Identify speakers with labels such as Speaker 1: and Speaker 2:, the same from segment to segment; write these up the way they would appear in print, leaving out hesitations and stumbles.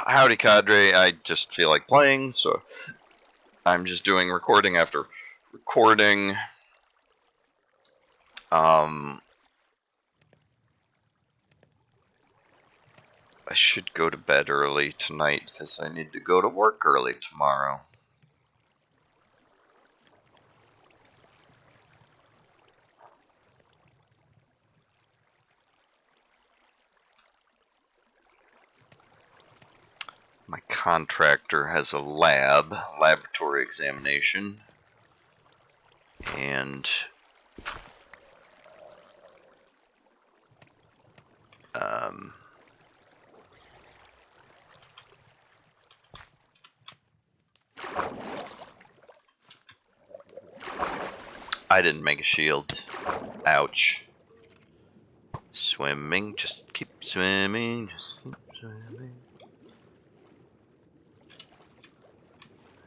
Speaker 1: Howdy, cadre. I just feel like playing, so I'm just doing recording after recording. I should go to bed early tonight because I need to go to work early tomorrow. My contractor has a laboratory examination, and I didn't make a shield. Ouch. Swimming, just keep swimming, just keep swimming.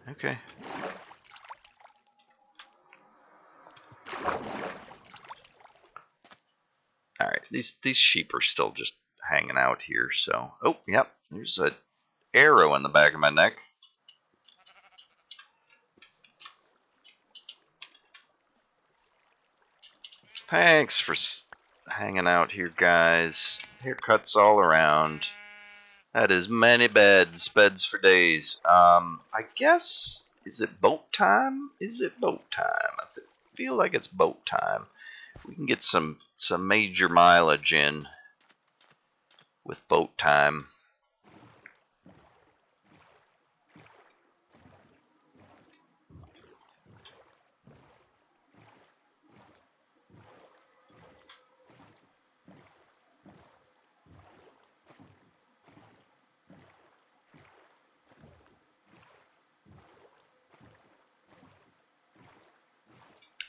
Speaker 1: Okay. Alright, these sheep are still just hanging out here, so... Oh, yep, there's an arrow in the back of my neck. Thanks for hanging out here, guys. Haircuts all around. That is many beds for days. I guess... Is it boat time? Is it boat time? I feel like it's boat time. We can get some major mileage in with boat time.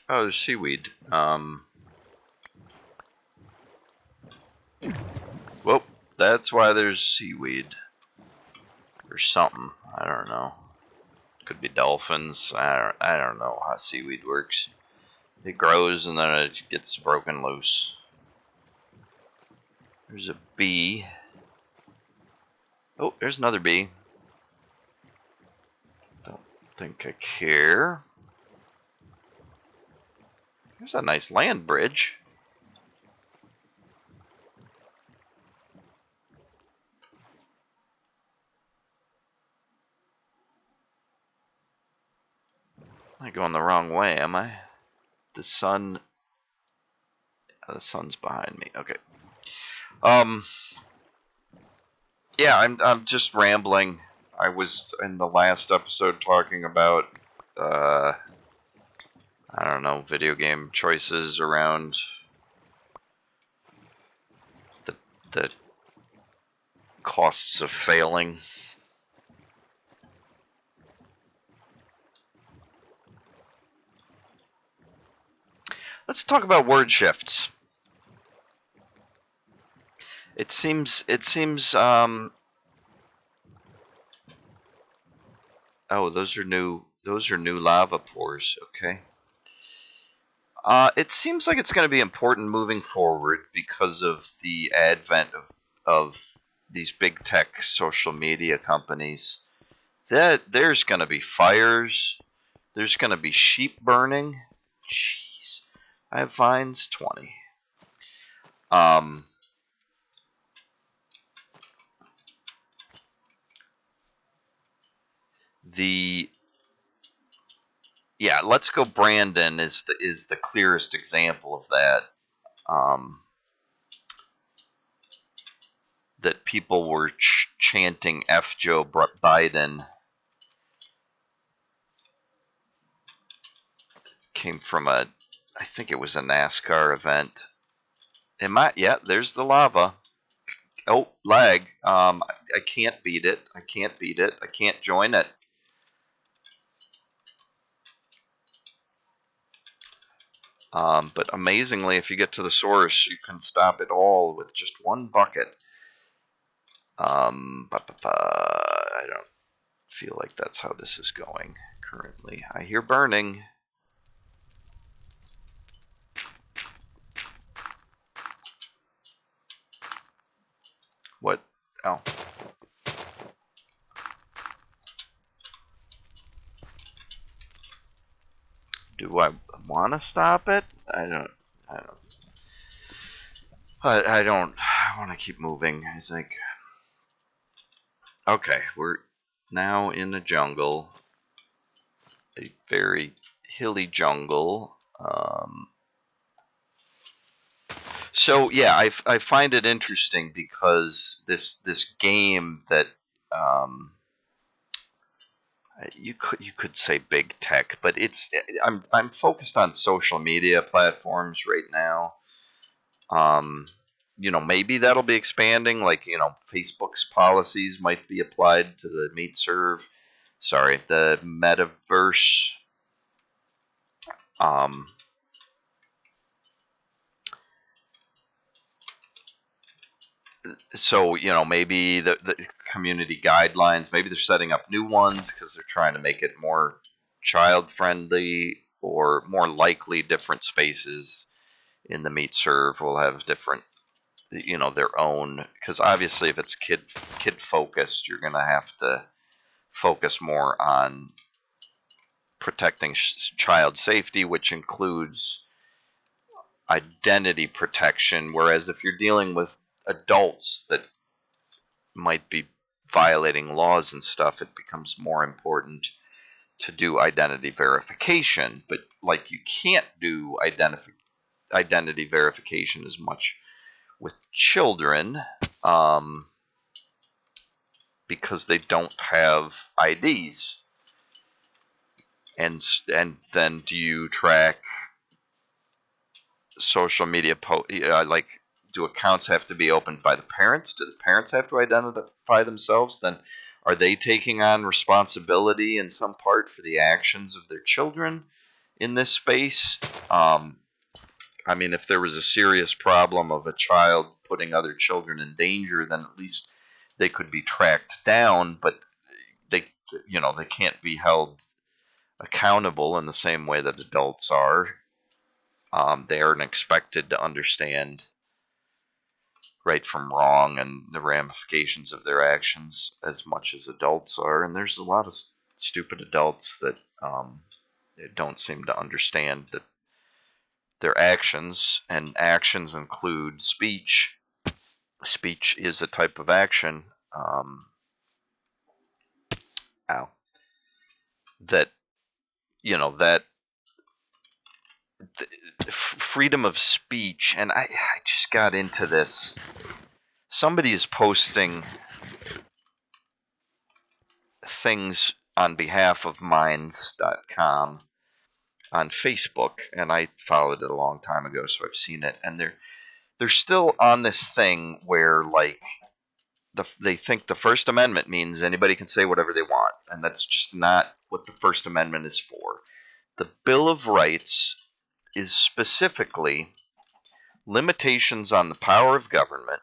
Speaker 1: Oh, there's seaweed. Well, that's why there's seaweed. Or something. I don't know. Could be dolphins. I don't know how seaweed works. It grows and then it gets broken loose. There's a bee. Oh, there's another bee. Don't think I care. There's a nice land bridge. I'm going the wrong way, am I? The sun's behind me. Okay. Yeah, I'm just rambling. I was in the last episode talking about I don't know, video game choices around the costs of failing. Let's talk about word shifts. It seems oh, those are new lava pores, okay. It seems like it's going to be important moving forward because of the advent of these big tech social media companies. That there's going to be fires, there's going to be sheep burning. Jeez. I have vines 20. Yeah, Let's Go Brandon is the clearest example of that. That people were chanting F Joe Biden. It came from I think it was a NASCAR event. Yeah, there's the lava. Oh, lag. I can't beat it. I can't join it. But amazingly, if you get to the source, you can stop it all with just one bucket. I don't feel like that's how this is going currently. I hear burning. What? Oh. Do I want to stop it? I don't. I don't. I want to keep moving, I think. Okay, we're now in the jungle. A very hilly jungle. So yeah, I find it interesting because this game that um, you could say big tech, but I'm focused on social media platforms right now. Um, maybe that'll be expanding. Like Facebook's policies might be applied to the the metaverse. Um, so maybe the community guidelines, maybe they're setting up new ones because they're trying to make it more child friendly, or more likely different spaces in the meat serve will have different their own, because obviously if it's kid focused, you're going to have to focus more on protecting child safety, which includes identity protection, whereas if you're dealing with adults that might be violating laws and stuff, it becomes more important to do identity verification. But like, you can't do identity verification as much with children, because they don't have IDs. And then do you track social media like, do accounts have to be opened by the parents? Do the parents have to identify themselves? Then are they taking on responsibility in some part for the actions of their children in this space? I mean, if there was a serious problem of a child putting other children in danger, then at least they could be tracked down, but they they can't be held accountable in the same way that adults are. They aren't expected to understand right from wrong and the ramifications of their actions as much as adults are. And there's a lot of stupid adults that don't seem to understand that their actions, and actions include speech. Speech is a type of action. Ow. That that freedom of speech, and I just got into this. Somebody is posting things on behalf of Minds.com on Facebook, and I followed it a long time ago, so I've seen it. And they're still on this thing where, like, they think the First Amendment means anybody can say whatever they want, and that's just not what the First Amendment is for. The Bill of Rights is specifically limitations on the power of government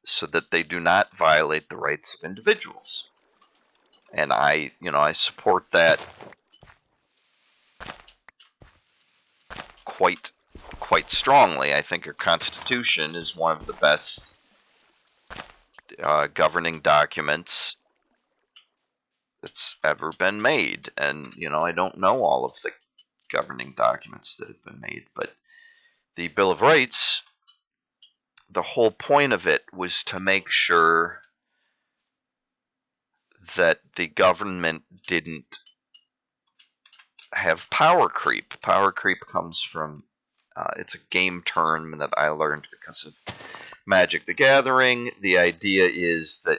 Speaker 1: so that they do not violate the rights of individuals. And I support that quite strongly. I think our Constitution is one of the best governing documents that's ever been made. And I don't know all of the governing documents that have been made, but the Bill of Rights, the whole point of it was to make sure that the government didn't have power creep. Power creep comes from it's a game term that I learned because of Magic the Gathering. The idea is that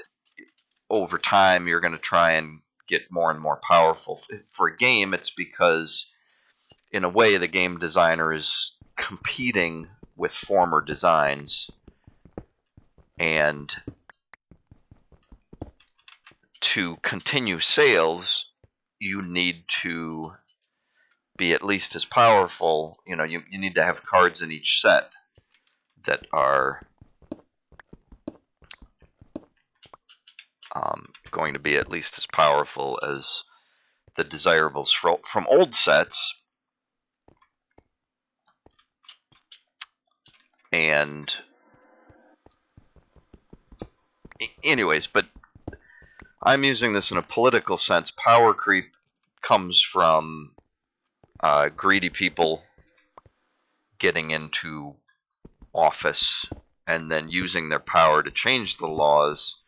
Speaker 1: over time you're going to try and get more and more powerful. For a game, it's because in a way the game designer is competing with former designs, and to continue sales you need to be at least as powerful. You need to have cards in each set that are going to be at least as powerful as the desirables from old sets. And anyways, but I'm using this in a political sense. Power creep comes from greedy people getting into office and then using their power to change the laws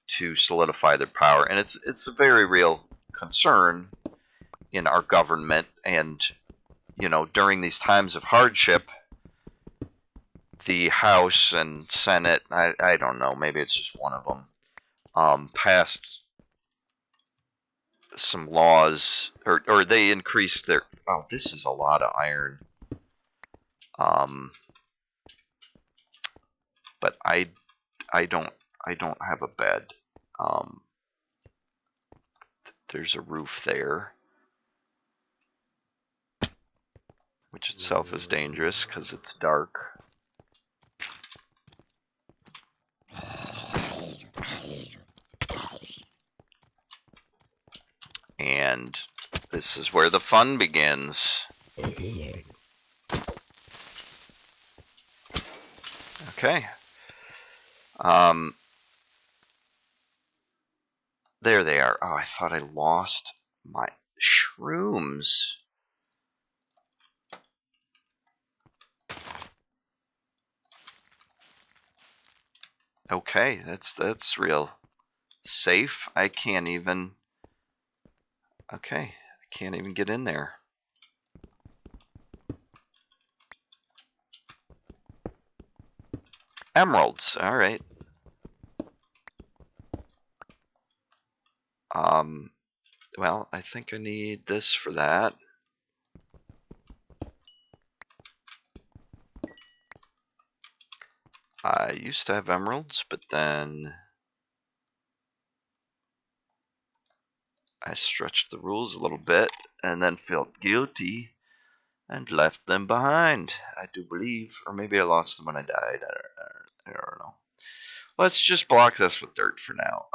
Speaker 1: to solidify their power. And it's a very real concern in our government. And, you know, during these times of hardship, the House and Senate, I don't know, maybe it's just one of them, passed some laws, or they increased their, oh, this is a lot of iron. But I don't have a bed. There's a roof there, which itself is dangerous because it's dark. And this is where the fun begins. Okay. There they are. Oh, I thought I lost my shrooms. Okay, that's real safe. I can't even. Okay, I can't even get in there. Emeralds. All right. Well, I think I need this for that. I used to have emeralds, but then I stretched the rules a little bit and then felt guilty and left them behind, I do believe. Or maybe I lost them when I died. I don't know. Let's just block this with dirt for now.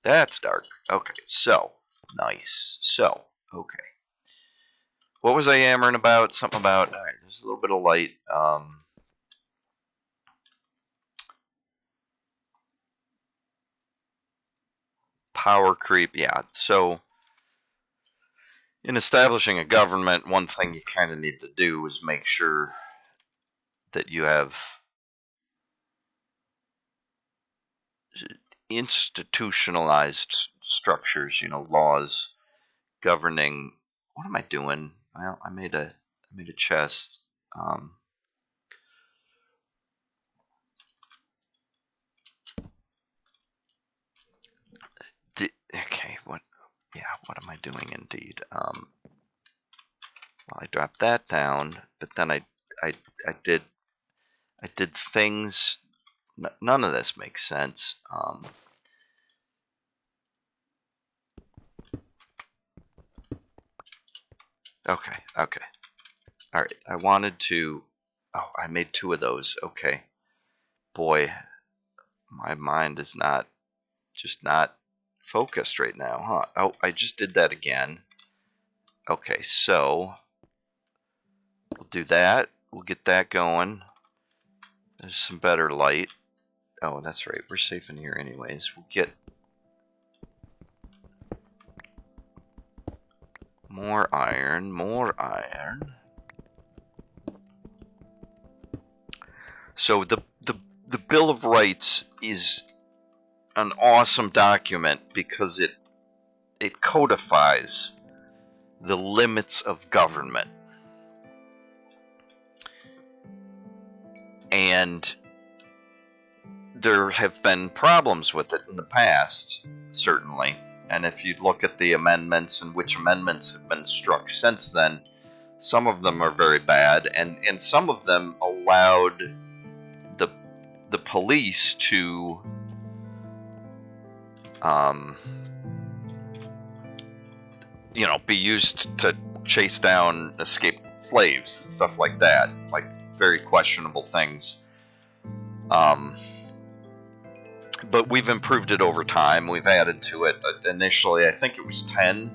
Speaker 1: That's dark. Okay, so, nice. So, okay. What was I yammering about? Something about, alright, there's a little bit of light. Power creep, yeah. So, in establishing a government, one thing you kind of need to do is make sure that you have institutionalized structures, you know, laws governing. What am I doing? Well, I made a chest. Okay, what? Yeah, what am I doing? Indeed. Well, I dropped that down, but then I did things. None of this makes sense. Okay. All right. I wanted to. Oh, I made 2 of those. Okay. Boy, my mind is not focused right now, huh? Oh, I just did that again. Okay, so we'll do that. We'll get that going. There's some better light. Oh, that's right. We're safe in here anyways. We'll get more iron. So the Bill of Rights is an awesome document because it codifies the limits of government. And there have been problems with it in the past, certainly. And if you look at the amendments and which amendments have been struck since then, some of them are very bad, and some of them allowed the police to you know, be used to chase down escaped slaves, stuff like that, like very questionable things. But we've improved it over time. We've added to it. Initially, I think it was 10.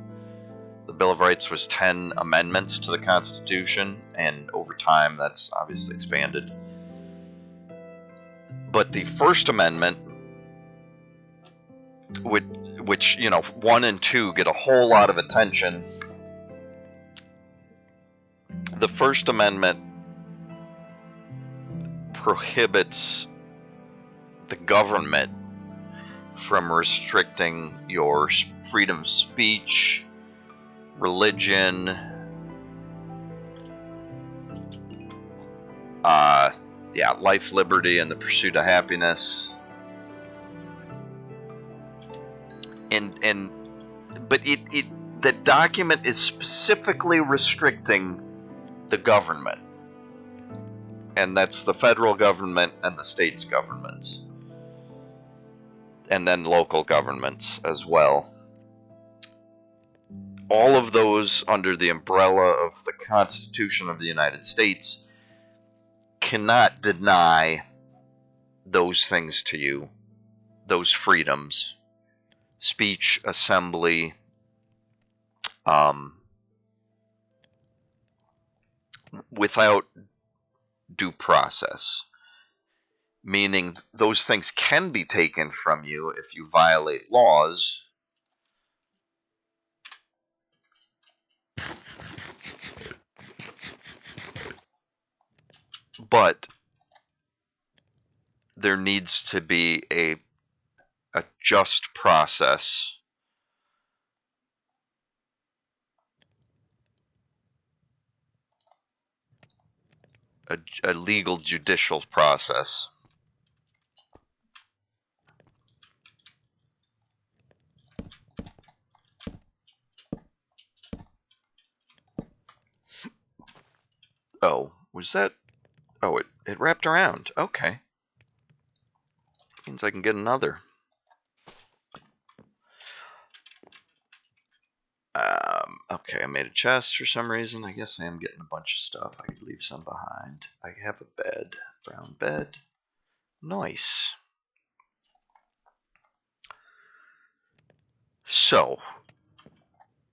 Speaker 1: The Bill of Rights was 10 amendments to the Constitution, and over time that's obviously expanded. But the First Amendment which 1 and 2 get a whole lot of attention. The First Amendment prohibits the government from restricting your freedom of speech, religion, life, liberty, and the pursuit of happiness. But the document is specifically restricting the government, and that's the federal government and the states governments, and then local governments as well. All of those under the umbrella of the Constitution of the United States cannot deny those things to you, those freedoms, speech, assembly, without due process. Meaning those things can be taken from you if you violate laws, but there needs to be a just process. A legal judicial process. Oh, was that? Oh, it wrapped around. Okay. Means I can get another. Okay, I made a chest for some reason. I guess I am getting a bunch of stuff. I could leave some behind. I have a bed. Brown bed. Nice. So,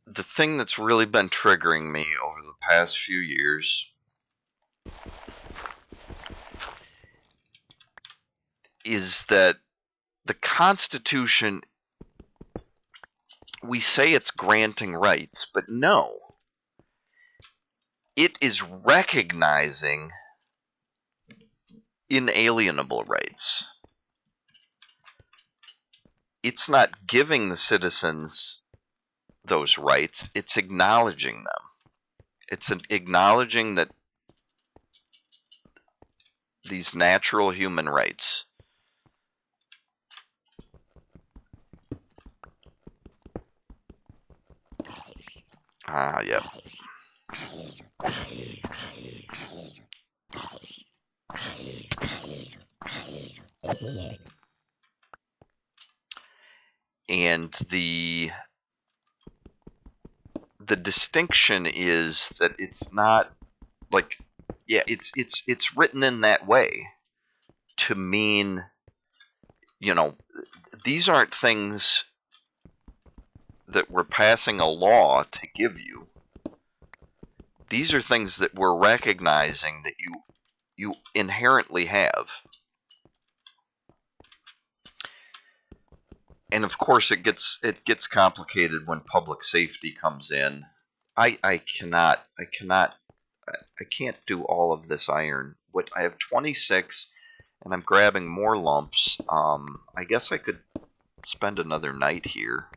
Speaker 1: the thing that's really been triggering me over the past few years is that the Constitution, we say it's granting rights, but no. It is recognizing inalienable rights. It's not giving the citizens those rights, it's acknowledging them. It's acknowledging that these natural human rights. Yep. And the distinction is that it's not like, it's written in that way to mean, these aren't things that we're passing a law to give you. These are things that we're recognizing that you inherently have. And of course it gets complicated when public safety comes in. I can't do all of this iron. I have 26 and I'm grabbing more lumps. I guess I could spend another night here.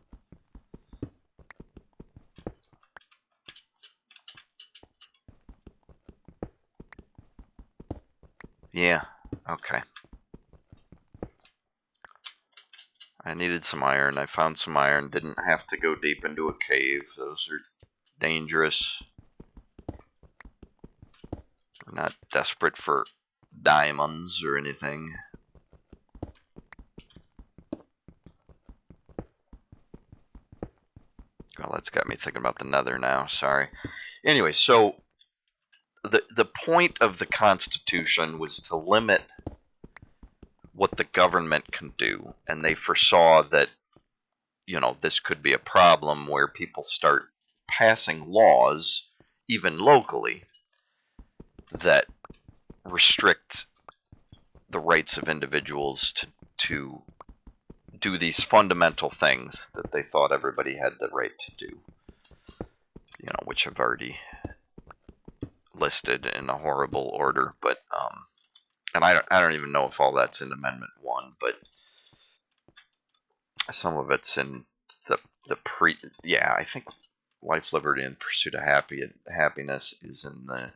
Speaker 1: Yeah, okay. I needed some iron. I found some iron. Didn't have to go deep into a cave. Those are dangerous. We're not desperate for diamonds or anything. Well, that's got me thinking about the nether now. Sorry. Anyway, so the point of the Constitution was to limit what the government can do, and they foresaw that this could be a problem where people start passing laws, even locally, that restrict the rights of individuals to do these fundamental things that they thought everybody had the right to do, which I've already listed in a horrible order. But and I don't even know if all that's in Amendment 1, but some of it's in the I think life, liberty, and pursuit of happiness is in the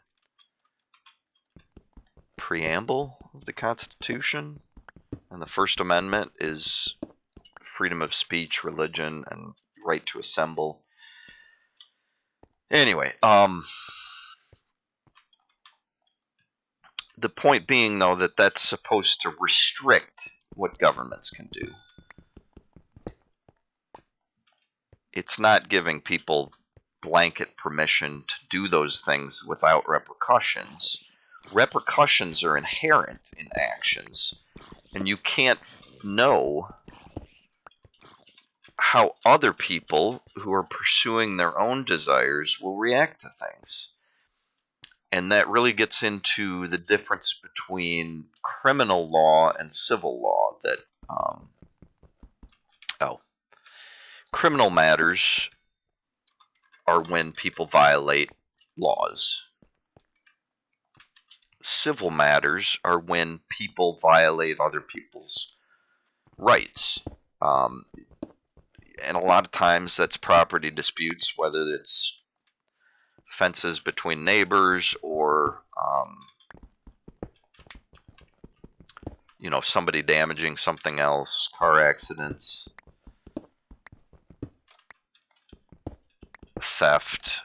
Speaker 1: preamble of the Constitution, and the First Amendment is freedom of speech, religion, and right to assemble. Anyway, the point being, though, that that's supposed to restrict what governments can do. It's not giving people blanket permission to do those things without repercussions. Repercussions are inherent in actions, and you can't know how other people who are pursuing their own desires will react to things. And that really gets into the difference between criminal law and civil law. That criminal matters are when people violate laws. Civil matters are when people violate other people's rights. And a lot of times that's property disputes, whether it's fences between neighbors or somebody damaging something else, car accidents, theft.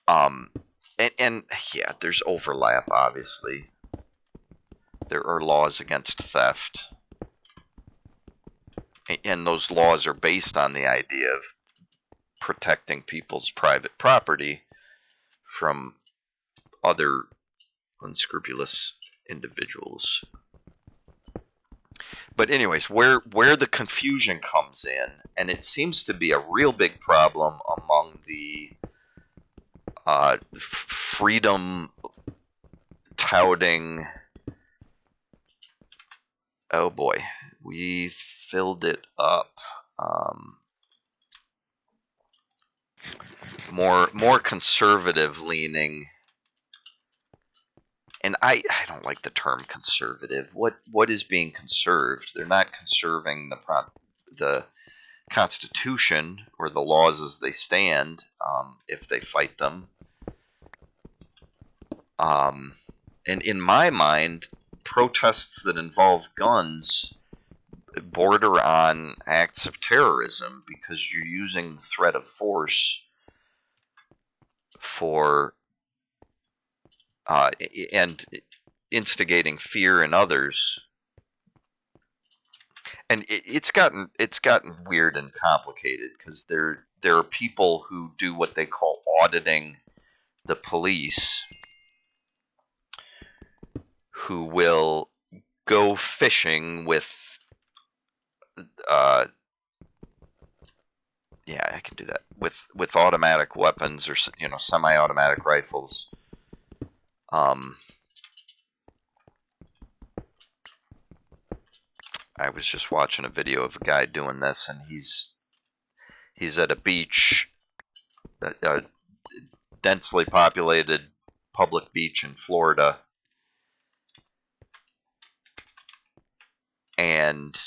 Speaker 1: And yeah, there's overlap, obviously. There are laws against theft. And those laws are based on the idea of protecting people's private property from other unscrupulous individuals. But anyways, where the confusion comes in, and it seems to be a real big problem among the freedom touting. Oh boy, we filled it up. More conservative leaning, and I don't like the term conservative. What is being conserved? They're not conserving the Constitution or the laws as they stand, if they fight them. And in my mind, protests that involve guns border on acts of terrorism, because you're using the threat of force for and instigating fear in others. And it's gotten weird and complicated, because there are people who do what they call auditing the police, who will go fishing with I can do that with automatic weapons, or semi-automatic rifles. I was just watching a video of a guy doing this, and he's at a beach, a densely populated public beach in Florida, and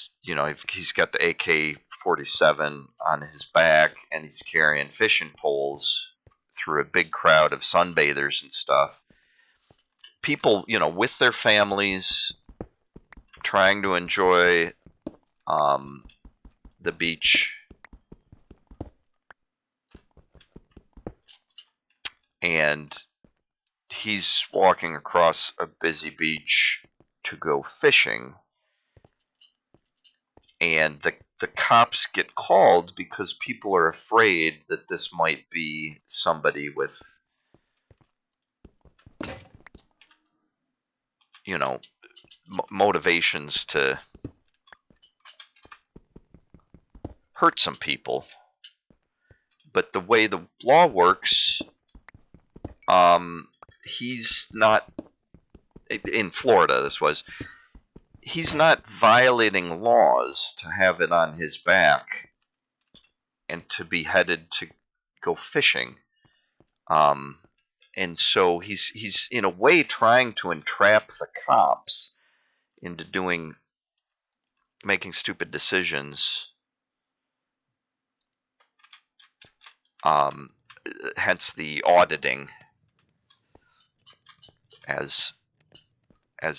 Speaker 1: he's got the AK-47 on his back, and he's carrying fishing poles through a big crowd of sunbathers and stuff. People, with their families, trying to enjoy the beach, and he's walking across a busy beach to go fishing, and the cops get called because people are afraid that this might be somebody with motivations to hurt some people. But the way the law works, he's not, in Florida this was, he's not violating laws to have it on his back and to be headed to go fishing. And so he's in a way trying to entrap the cops into making stupid decisions. Hence the auditing, as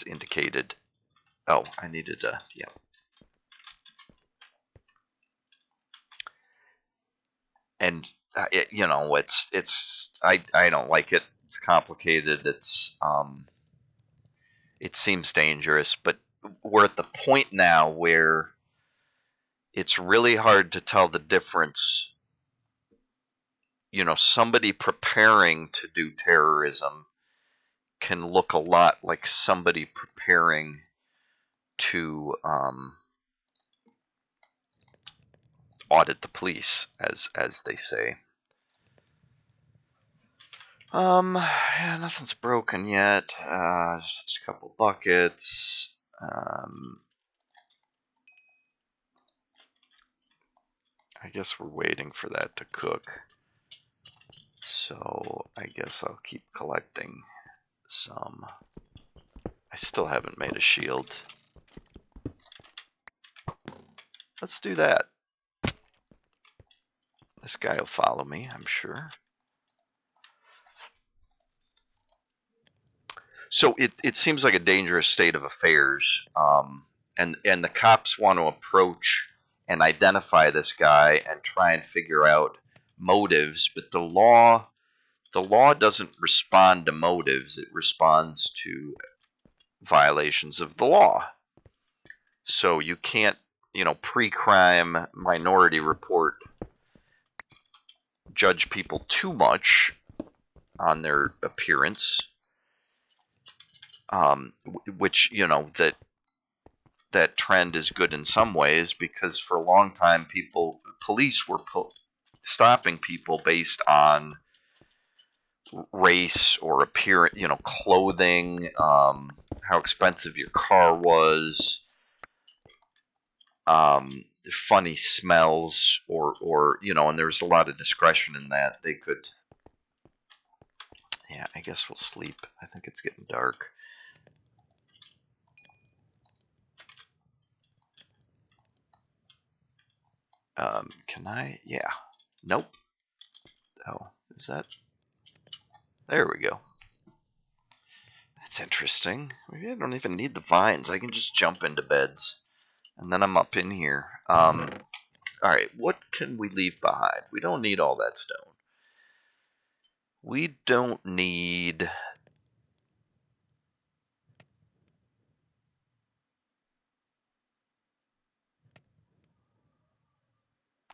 Speaker 1: indicated. Oh, I needed to, yeah. And it's I don't like it. It's complicated. It seems dangerous, but we're at the point now where it's really hard to tell the difference. Somebody preparing to do terrorism can look a lot like somebody preparing to audit the police, as they say. Yeah, nothing's broken yet. Just a couple buckets. I guess we're waiting for that to cook. So I guess I'll keep collecting some. I still haven't made a shield. Let's do that. This guy will follow me, I'm sure. So it seems like a dangerous state of affairs, and the cops want to approach and identify this guy and try and figure out motives, but the law doesn't respond to motives; it responds to violations of the law. So you can't, pre-crime Minority Report judge people too much on their appearance. Which that trend is good in some ways, because for a long time police were stopping people based on race or appearance, clothing, how expensive your car was, funny smells, or and there's a lot of discretion in that. They could. Yeah, I guess we'll sleep. I think it's getting dark. Can I? Yeah. Nope. Oh, is that? There we go. That's interesting. Maybe I don't even need the vines. I can just jump into beds. And then I'm up in here. Alright, what can we leave behind? We don't need all that stone. We don't need...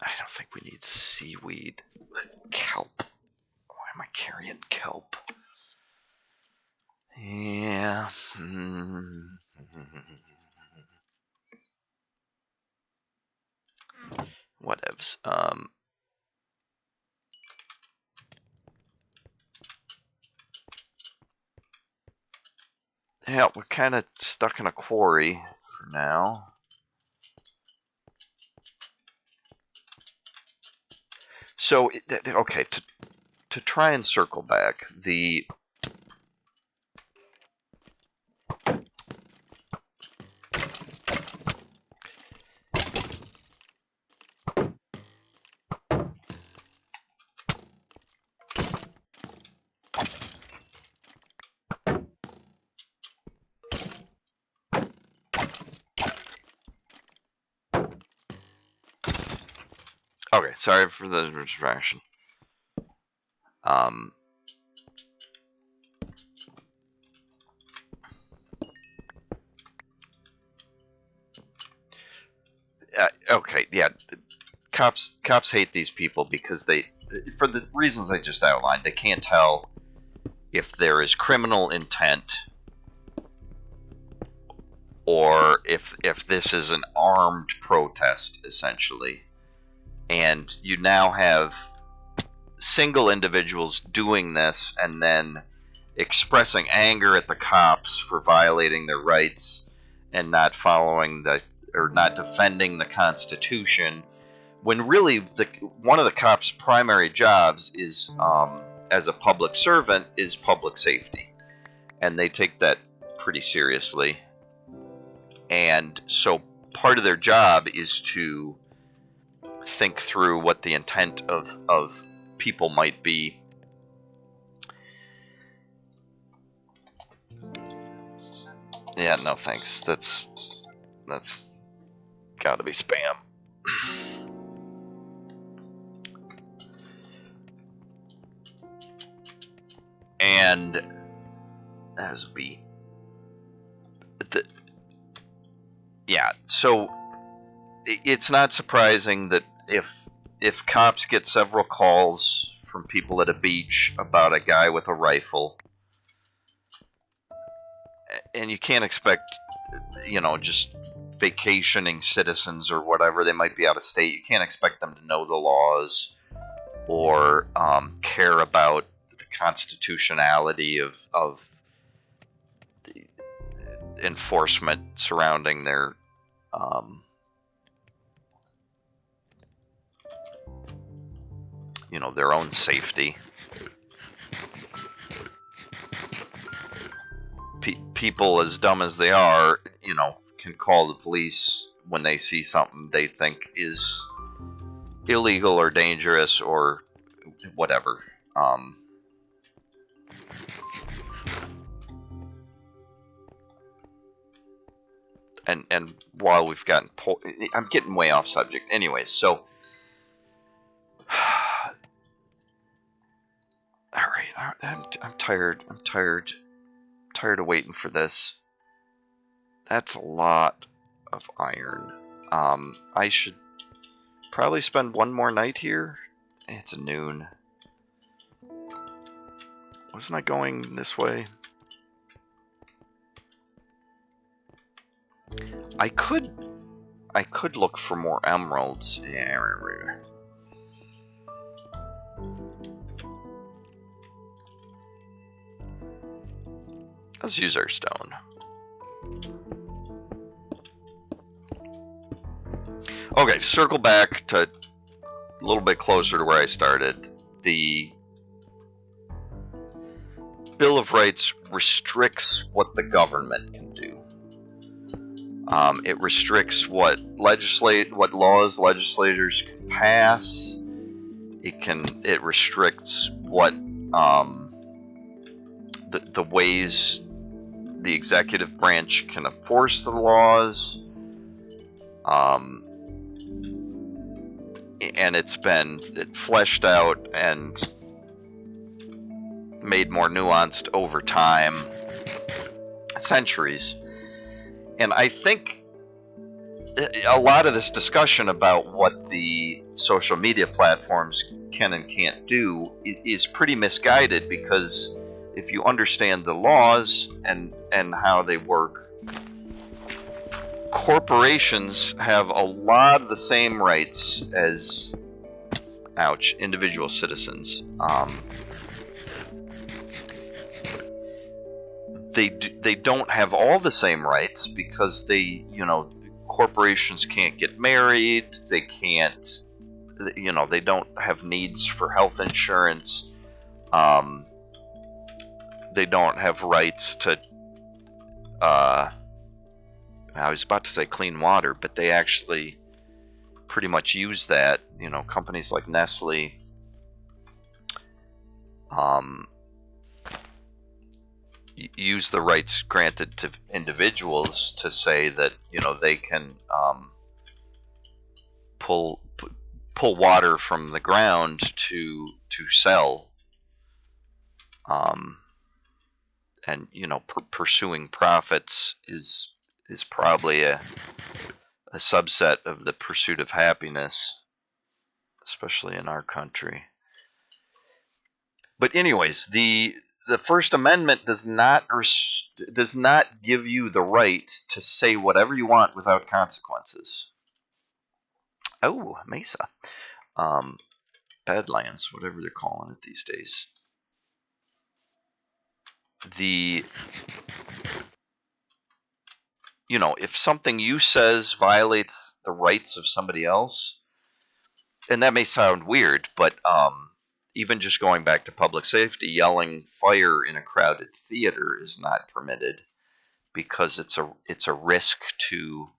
Speaker 1: I don't think we need seaweed. Kelp. Why am I carrying kelp? Yeah. Whatevs. Yeah, we're kind of stuck in a quarry for now. So, okay, to try and circle back, the... Okay, sorry for the distraction. Okay, yeah. Cops hate these people because for the reasons I just outlined, they can't tell if there is criminal intent or if this is an armed protest, essentially. And you now have single individuals doing this and then expressing anger at the cops for violating their rights, and not following or not defending the Constitution, when really one of the cops' primary jobs is, as a public servant, is public safety, and they take that pretty seriously. And so part of their job is to think through what the intent of people might be. Yeah, no thanks. That's gotta be spam. And that was a B. Yeah, so it's not surprising that if cops get several calls from people at a beach about a guy with a rifle, and you can't expect, just vacationing citizens or whatever, they might be out of state, you can't expect them to know the laws or care about the constitutionality of the enforcement surrounding their their own safety. People, as dumb as they are, can call the police when they see something they think is illegal or dangerous or whatever. And while we've gotten, I'm getting way off subject. Anyways, so all right, I'm tired. I'm tired of waiting for this. That's a lot of iron. I should probably spend one more night here. It's noon. Wasn't I going this way? I could look for more emeralds. Yeah. Let's use our stone. Okay, circle back to a little bit closer to where I started. The Bill of Rights restricts what the government can do. It restricts what laws legislators can pass. It restricts what the ways the executive branch can enforce the laws. And it's been fleshed out and made more nuanced over time, centuries. And I think a lot of this discussion about what the social media platforms can and can't do is pretty misguided, because if you understand the laws and how they work, corporations have a lot of the same rights as individual citizens. They don't have all the same rights, because corporations can't get married, they can't, they don't have needs for health insurance, they don't have rights to I was about to say clean water, but they actually pretty much use that. Companies like Nestle use the rights granted to individuals to say that they can pull water from the ground to sell, and pursuing profits is probably a subset of the pursuit of happiness, especially in our country. But anyways, the First Amendment does not give you the right to say whatever you want without consequences. Oh, Mesa. Badlands, whatever they're calling it these days. if something you says violates the rights of somebody else, and that may sound weird, but even just going back to public safety, yelling fire in a crowded theater is not permitted because it's a risk to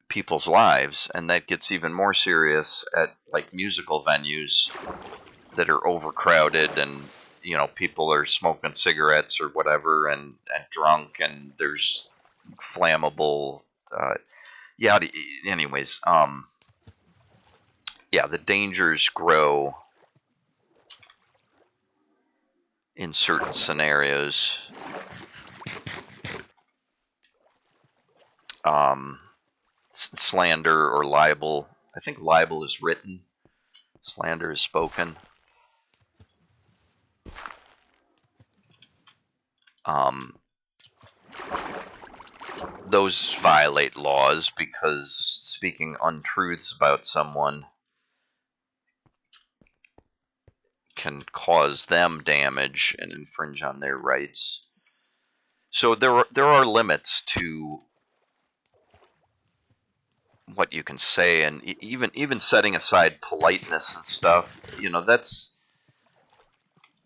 Speaker 1: people's lives, and that gets even more serious at like musical venues that are overcrowded, and people are smoking cigarettes or whatever, and drunk, and there's flammable yeah anyways, yeah, the dangers grow in certain scenarios. Slander or libel. I think libel is written, slander is spoken. Those violate laws because speaking untruths about someone can cause them damage and infringe on their rights. So there are limits to what you can say, and even setting aside politeness and stuff,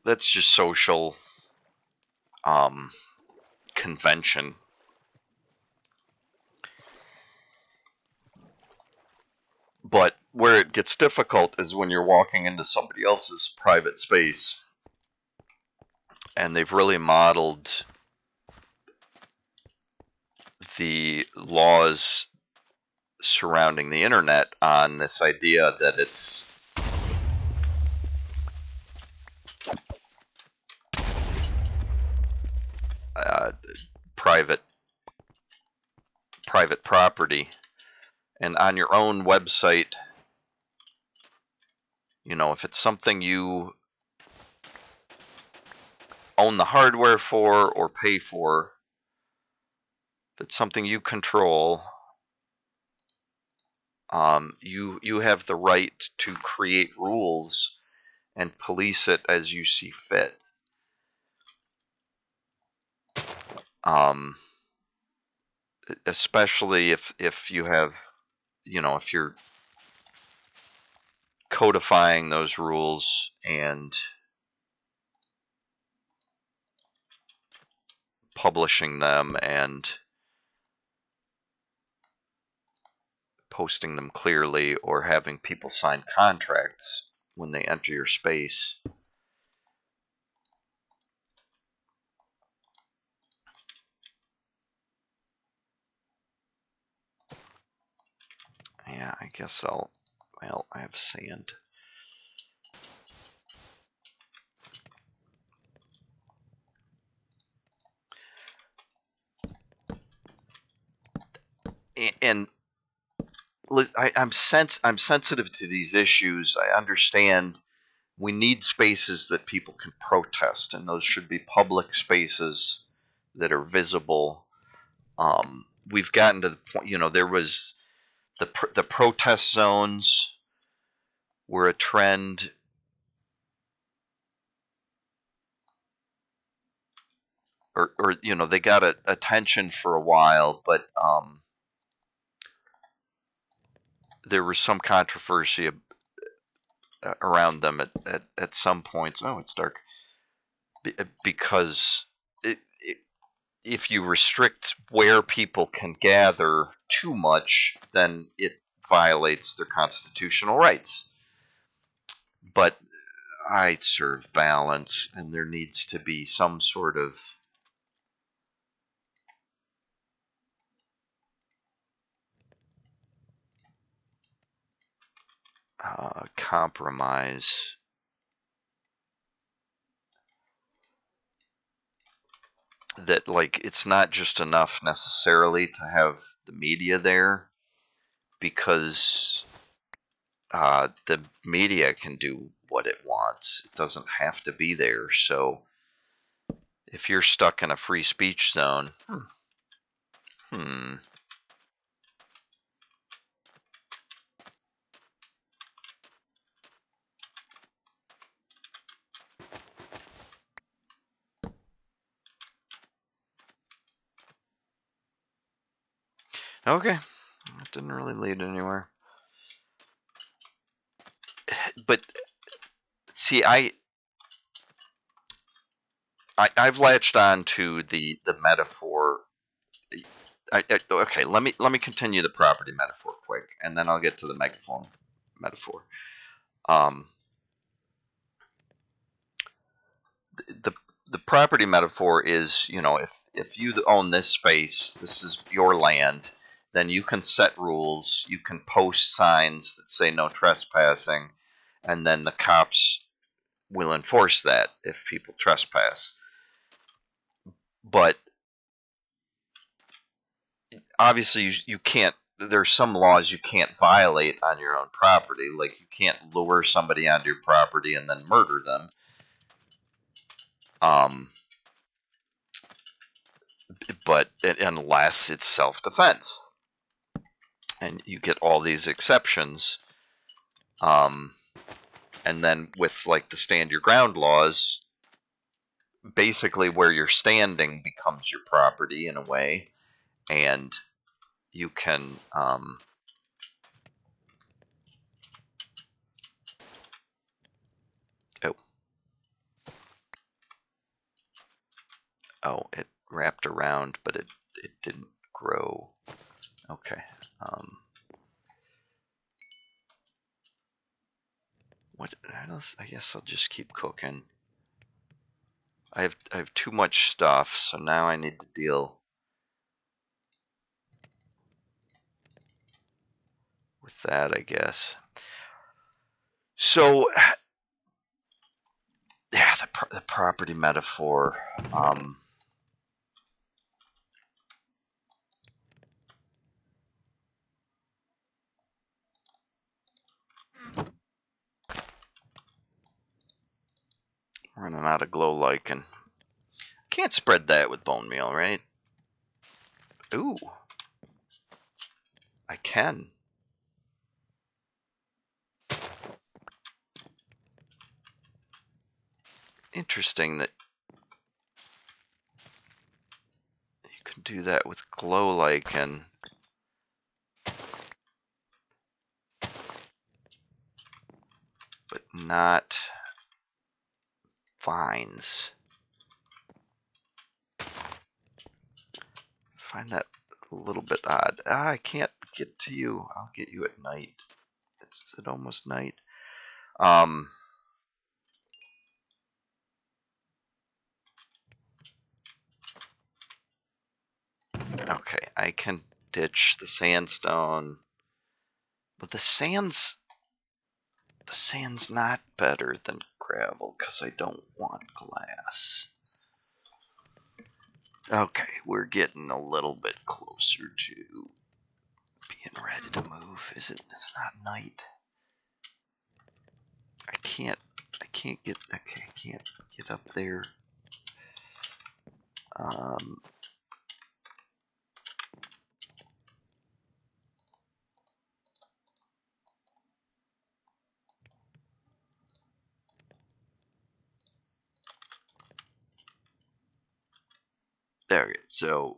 Speaker 1: that's just social convention. But where it gets difficult is when you're walking into somebody else's private space and they've really modeled the laws surrounding the internet on this idea that it's private property. And on your own website, if it's something you own the hardware for or pay for, if it's something you control, you have the right to create rules and police it as you see fit. Especially if you have, if you're codifying those rules and publishing them and posting them clearly, or having people sign contracts when they enter your space. Yeah, I guess I have sand. And I'm sensitive to these issues. I understand we need spaces that people can protest, and those should be public spaces that are visible. We've gotten to the point, there was the protest zones were a trend. Or they got attention for a while, but there was some controversy around them at some points. Oh, it's dark. Because if you restrict where people can gather too much, then it violates their constitutional rights. But I serve balance, and there needs to be some sort of compromise. That, like, it's not just enough necessarily to have the media there, because the media can do what it wants. It doesn't have to be there. So if you're stuck in a free speech zone, hmm. Okay. That didn't really lead anywhere. But see, I've latched on to the metaphor. Okay, let me continue the property metaphor quick, and then I'll get to the megaphone metaphor. Um, the the property metaphor is, if you own this space, this is your land, then you can set rules, you can post signs that say no trespassing, and then the cops will enforce that if people trespass. But obviously you can't, there's some laws you can't violate on your own property, like you can't lure somebody onto your property and then murder them. But unless it's self-defense, and you get all these exceptions. And then with like the stand your ground laws, basically where you're standing becomes your property in a way, and you can it wrapped around, but it didn't grow. Okay. What else? I guess I'll just keep cooking. I have too much stuff, so now I need to deal with that, I guess. So, yeah, the property metaphor. Running out of glow lichen. Can't spread that with bone meal, right? Ooh. I can. Interesting that you can do that with glow lichen. But not vines. Find that a little bit odd. I can't get to you. I'll get you at night. Is it almost night? Okay, I can ditch the sandstone. But the sand's not better than gravel because I don't want glass. Okay, we're getting a little bit closer to being ready to move. It's not night. I can't get, okay, I can't get up there. There we go. So,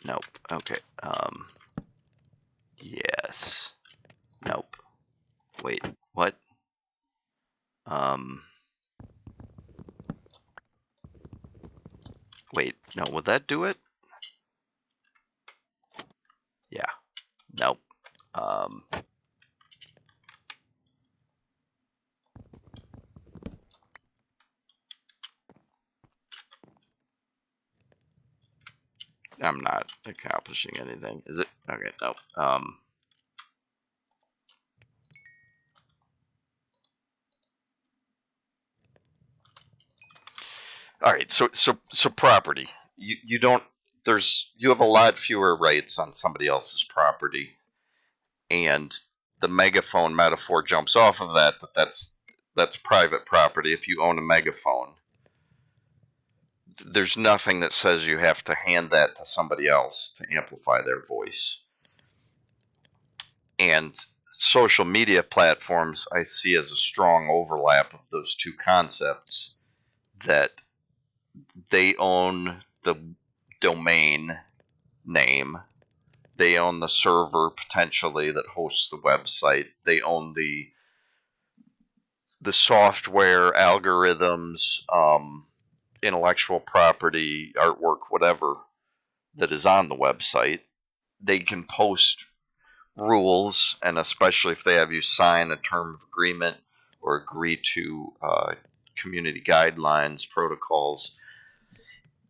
Speaker 1: nope. Okay. Yes. Nope. Wait. What? Wait. No. Would that do it? Yeah. Nope. I'm not accomplishing anything. Is it? Okay. Nope. All right. So property. You don't. You have a lot fewer rights on somebody else's property, and the megaphone metaphor jumps off of that. But that's private property. If you own a megaphone, there's nothing that says you have to hand that to somebody else to amplify their voice. And social media platforms I see as a strong overlap of those two concepts, that they own the domain name. They own the server, potentially, that hosts the website. They own the software, algorithms, intellectual property, artwork, whatever that is on the website. They can post rules, and especially if they have you sign a term of agreement or agree to community guidelines, protocols.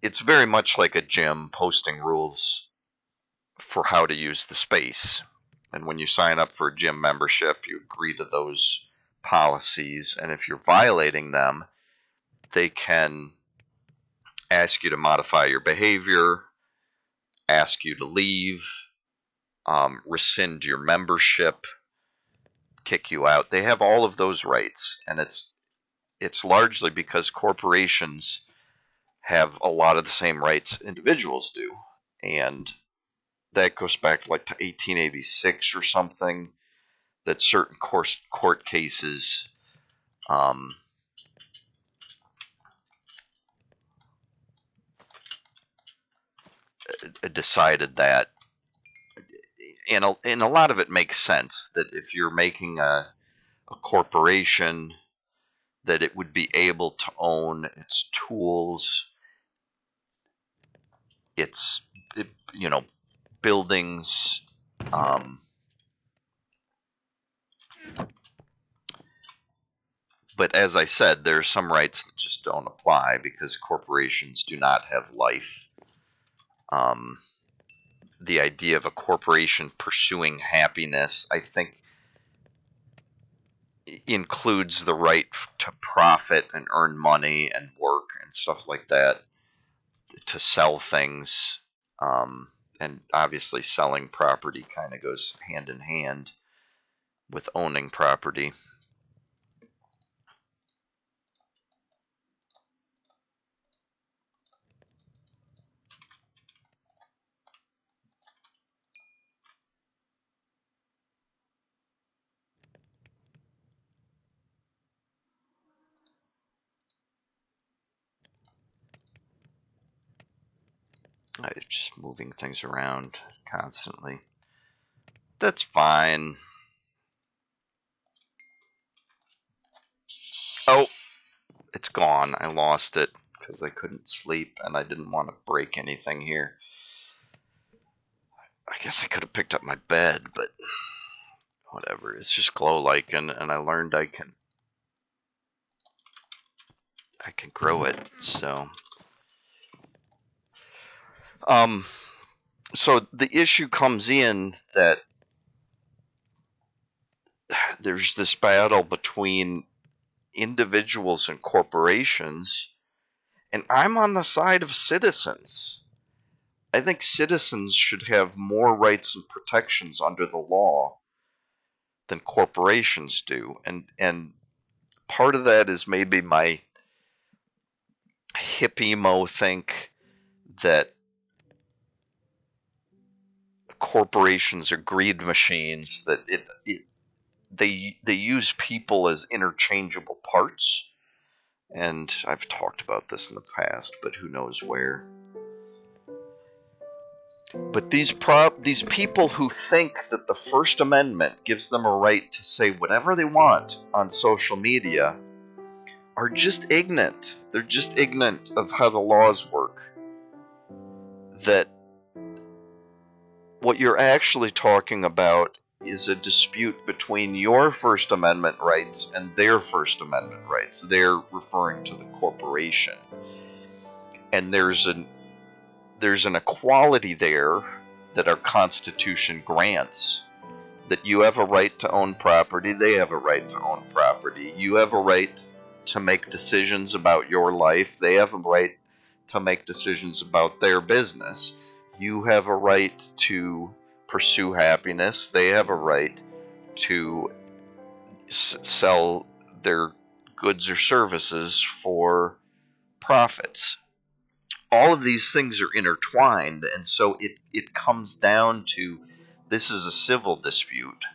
Speaker 1: It's very much like a gym posting rules for how to use the space. And when you sign up for a gym membership, you agree to those policies. And if you're violating them, they can ask you to modify your behavior, ask you to leave, rescind your membership, kick you out. They have all of those rights, and it's largely because corporations have a lot of the same rights individuals do, and that goes back like to 1886 or something. That certain court cases decided that, and a lot of it makes sense, that if you're making a corporation, that it would be able to own its tools, its buildings, but as I said, there are some rights that just don't apply because corporations do not have life. The idea of a corporation pursuing happiness, I think, includes the right to profit and earn money and work and stuff like that, to sell things, and obviously selling property kind of goes hand in hand with owning property. I'm just moving things around constantly. That's fine. Oh, it's gone. I lost it because I couldn't sleep and I didn't want to break anything here. I guess I could have picked up my bed, but whatever. It's just glow lichen, and I learned I can grow it. So so the issue comes in that there's this battle between individuals and corporations, and I'm on the side of citizens. I think citizens should have more rights and protections under the law than corporations do, and part of that is maybe my hippie-mo think that corporations are greed machines, that they use people as interchangeable parts. And I've talked about this in the past, but who knows where. But these people who think that the First Amendment gives them a right to say whatever they want on social media are just ignorant. They're just ignorant of how the laws work. That what you're actually talking about is a dispute between your First Amendment rights and their First Amendment rights. They're referring to the corporation. And there's an equality there that our Constitution grants, that you have a right to own property, they have a right to own property. You have a right to make decisions about your life, they have a right to make decisions about their business. You have a right to pursue happiness, they have a right to sell their goods or services for profits. All of these things are intertwined, and so it comes down to, this is a civil dispute.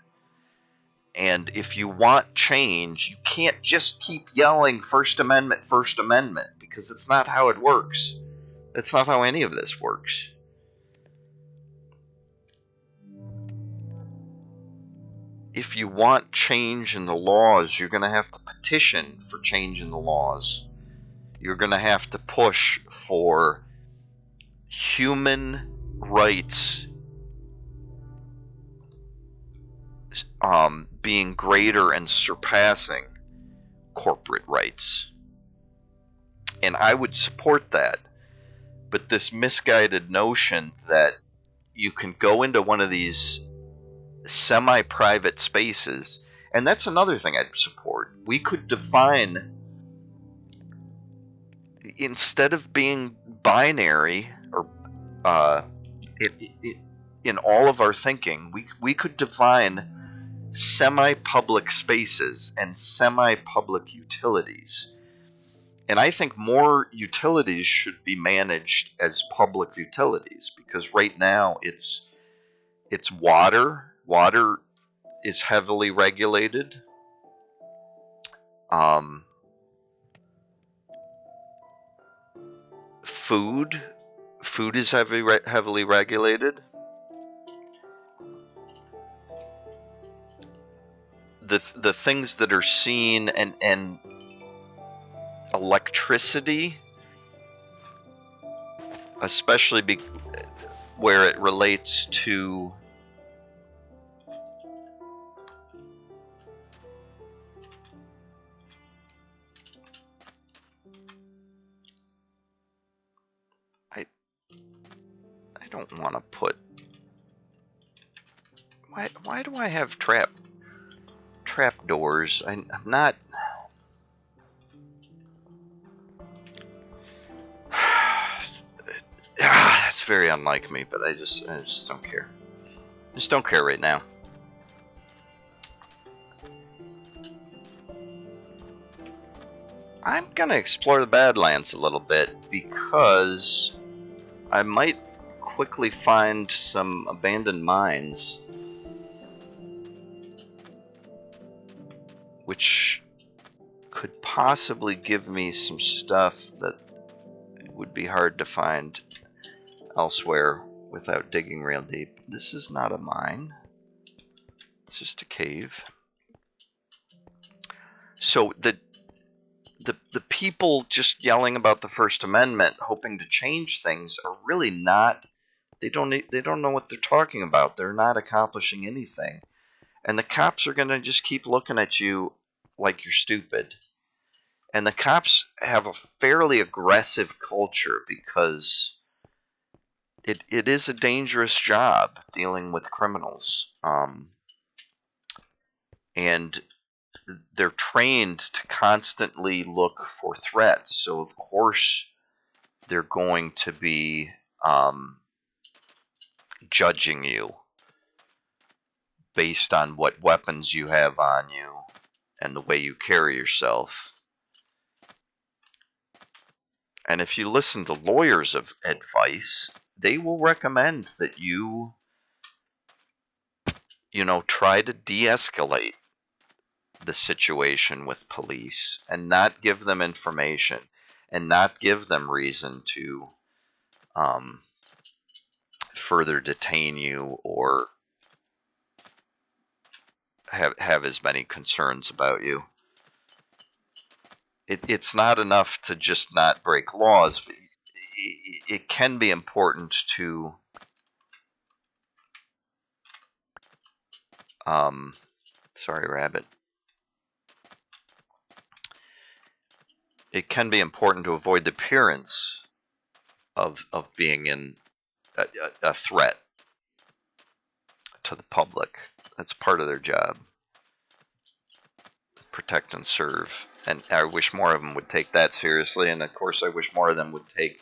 Speaker 1: And if you want change, you can't just keep yelling First Amendment, because it's not how it works. That's not how any of this works. If you want change in the laws, you're going to have to petition for change in the laws. You're going to have to push for human rights being greater and surpassing corporate rights. And I would support that. But this misguided notion that you can go into one of these semi-private spaces, and that's another thing I'd support. We could define, instead of being binary, or in all of our thinking, we could define semi-public spaces and semi-public utilities. And I think more utilities should be managed as public utilities, because right now it's water. Water is heavily regulated. Food is heavily regulated. The things that are seen, and electricity, especially where it relates to I don't want to put. Why do I have trap doors? I'm not. That's very unlike me, but I just don't care. I just don't care right now. I'm gonna explore the Badlands a little bit, because I might quickly find some abandoned mines, which could possibly give me some stuff that would be hard to find elsewhere without digging real deep. This is not a mine. It's just a cave. So the people just yelling about the First Amendment, hoping to change things, are really not. They don't know what they're talking about. They're not accomplishing anything. And the cops are going to just keep looking at you like you're stupid. And the cops have a fairly aggressive culture, because it is a dangerous job dealing with criminals. And they're trained to constantly look for threats. So, of course, they're going to be judging you based on what weapons you have on you and the way you carry yourself. And if you listen to lawyers' advice, they will recommend that you try to de-escalate the situation with police and not give them information and not give them reason to further detain you or have as many concerns about you. It's not enough to just not break laws. But it can be important to sorry, rabbit. It can be important to avoid the appearance of being in a threat to the public. That's part of their job. Protect and serve. And I wish more of them would take that seriously. And of course, I wish more of them would take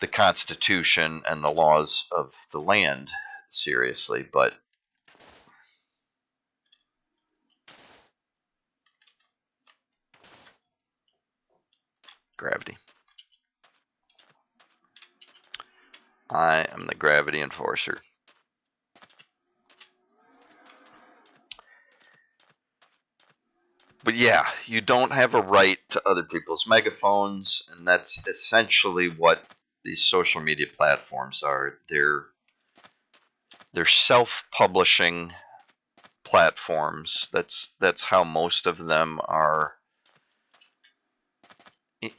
Speaker 1: the Constitution and the laws of the land seriously. But gravity. I am the gravity enforcer. But yeah, you don't have a right to other people's megaphones, and that's essentially what these social media platforms are. They're self-publishing platforms. That's how most of them are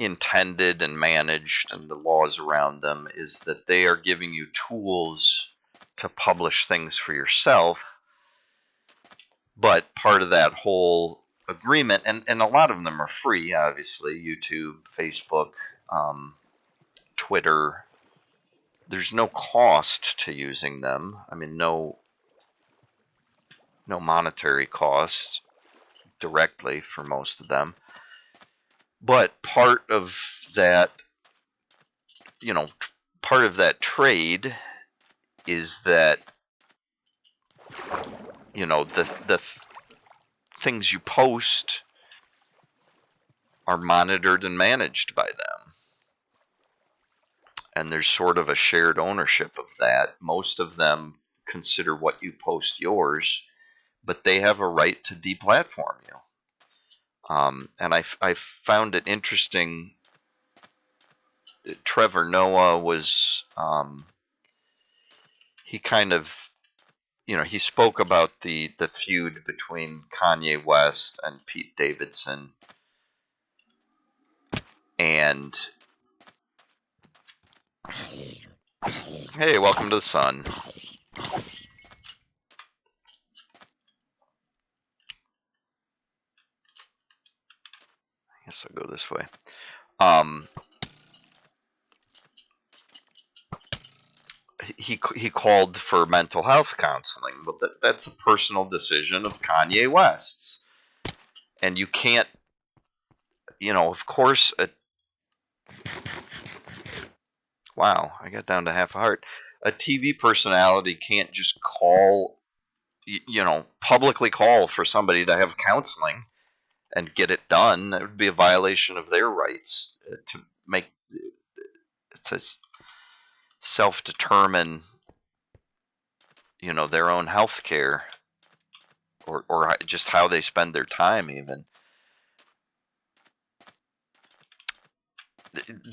Speaker 1: intended and managed, and the laws around them is that they are giving you tools to publish things for yourself. But part of that whole agreement, and a lot of them are free, obviously, YouTube, Facebook, Twitter, there's no cost to using them. I mean, no monetary cost directly for most of them. But part of that, part of that trade is that, the things you post are monitored and managed by them. And there's sort of a shared ownership of that. Most of them consider what you post yours, but they have a right to deplatform you. And I found it interesting. Trevor Noah was, he kind of, he spoke about the feud between Kanye West and Pete Davidson. And hey, welcome to the sun. I guess I'll go this way. He called for mental health counseling, but that's a personal decision of Kanye West's, and you can't, of course. Wow, I got down to half a heart. A TV personality can't just publicly call for somebody to have counseling and get it done. That would be a violation of their rights to self-determine, their own health care, or just how they spend their time even.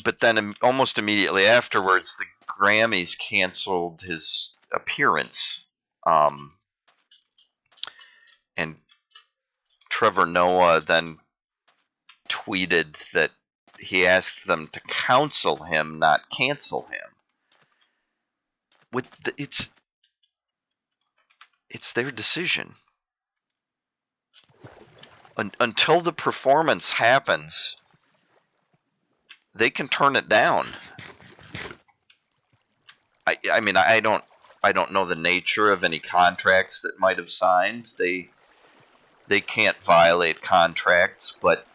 Speaker 1: But then almost immediately afterwards, the Grammys canceled his appearance. And Trevor Noah then tweeted that he asked them to counsel him, not cancel him. It's their decision. Until the performance happens, they can turn it down. I mean, I don't know the nature of any contracts that might have signed. They can't violate contracts, but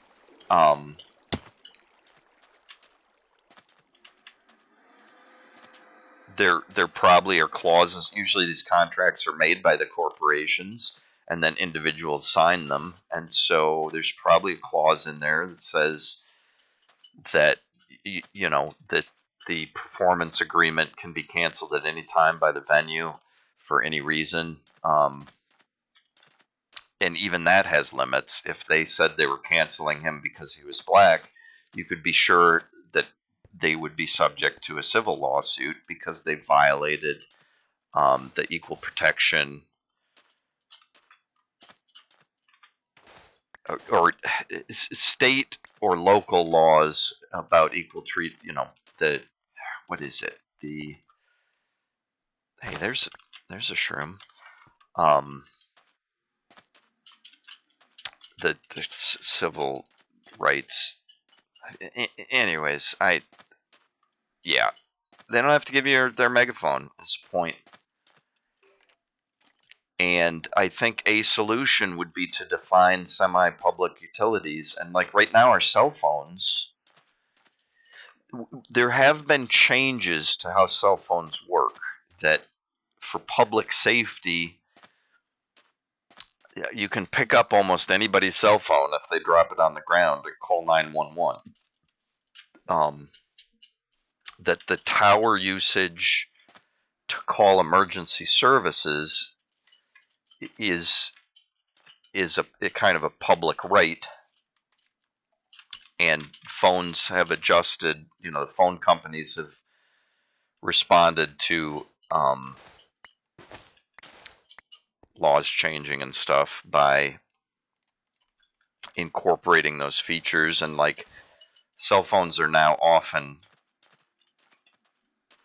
Speaker 1: there probably are clauses. Usually these contracts are made by the corporations, and then individuals sign them. And so there's probably a clause in there that says that, that the performance agreement can be canceled at any time by the venue for any reason. And even that has limits. If they said they were canceling him because he was black, you could be sure that they would be subject to a civil lawsuit because they violated the equal protection or state or local laws about equal treat. What is it? Hey, there's a shroom. The civil rights. Anyways, yeah, they don't have to give you their megaphone. Is the point. And I think a solution would be to define semi-public utilities. And like right now, our cell phones, there have been changes to how cell phones work that for public safety, you can pick up almost anybody's cell phone if they drop it on the ground and call 911. That the tower usage to call emergency services is is a kind of a public right, and phones have adjusted. The phone companies have responded to laws changing and stuff by incorporating those features, and like cell phones are now often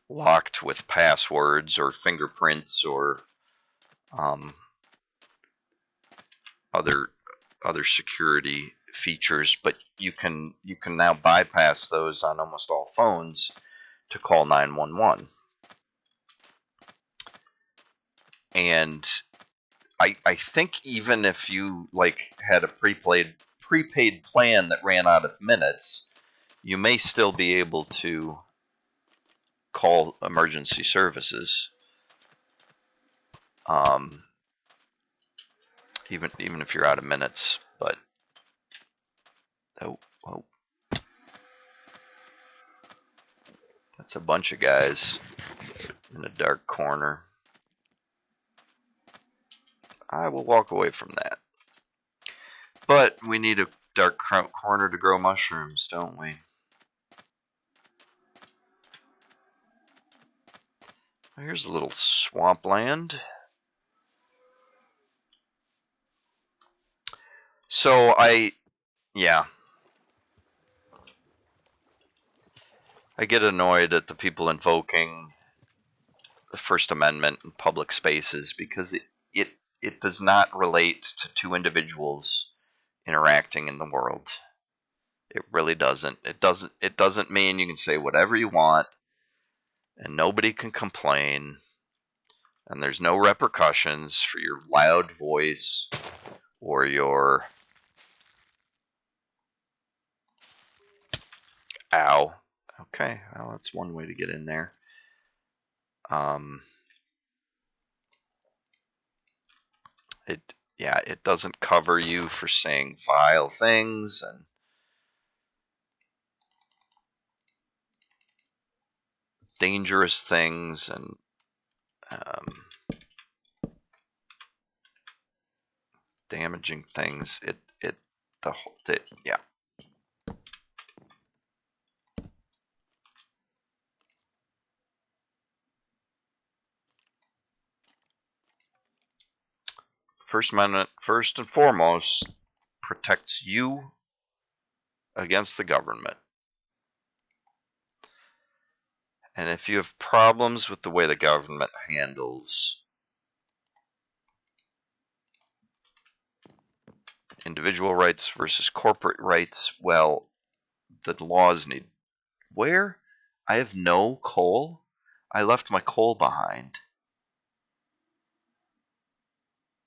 Speaker 1: locked with passwords or fingerprints or other security features, but you can now bypass those on almost all phones to call 911. And I think even if you like had a prepaid plan that ran out of minutes, you may still be able to call emergency services. Even if you're out of minutes, but oh, that's a bunch of guys in a dark corner. I will walk away from that. But we need a dark corner to grow mushrooms, don't we? Here's a little swampland. So I get annoyed at the people invoking the First Amendment in public spaces because it does not relate to two individuals interacting in the world. It really doesn't. It doesn't mean you can say whatever you want and nobody can complain and there's no repercussions for your loud voice or your ow. Okay, well that's one way to get in there. It doesn't cover you for saying vile things and dangerous things and damaging things. First Amendment, first and foremost, protects you against the government. And if you have problems with the way the government handles individual rights versus corporate rights, well, the laws need... Where? I have no coal? I left my coal behind.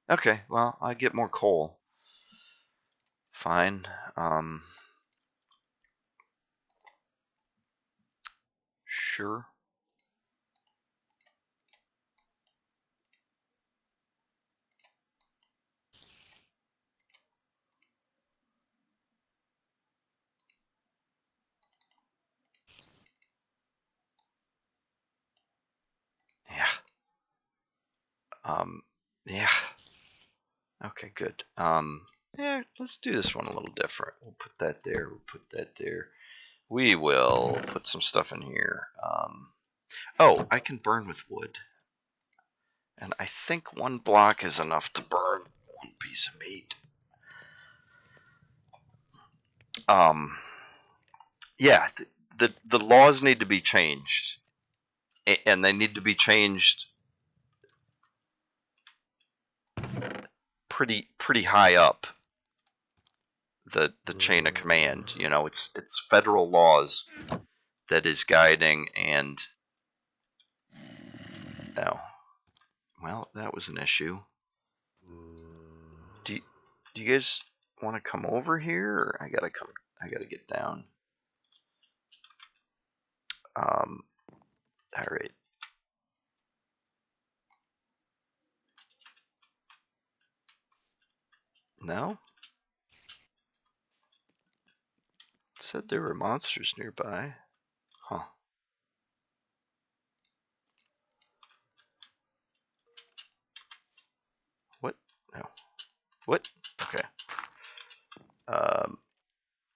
Speaker 1: Okay, well, I get more coal. Fine. Sure. Yeah. Yeah. Okay, good. Yeah, let's do this one a little different. We'll put that there. We'll put that there. We will put some stuff in here. Oh, I can burn with wood. And I think one block is enough to burn one piece of meat. Yeah, the laws need to be changed. And they need to be changed pretty high up the chain of command. It's federal laws that is guiding, and oh, well, that was an issue. Do you guys want to come over here, or I gotta get down? All right. No? It said there were monsters nearby. Huh. What? No. What?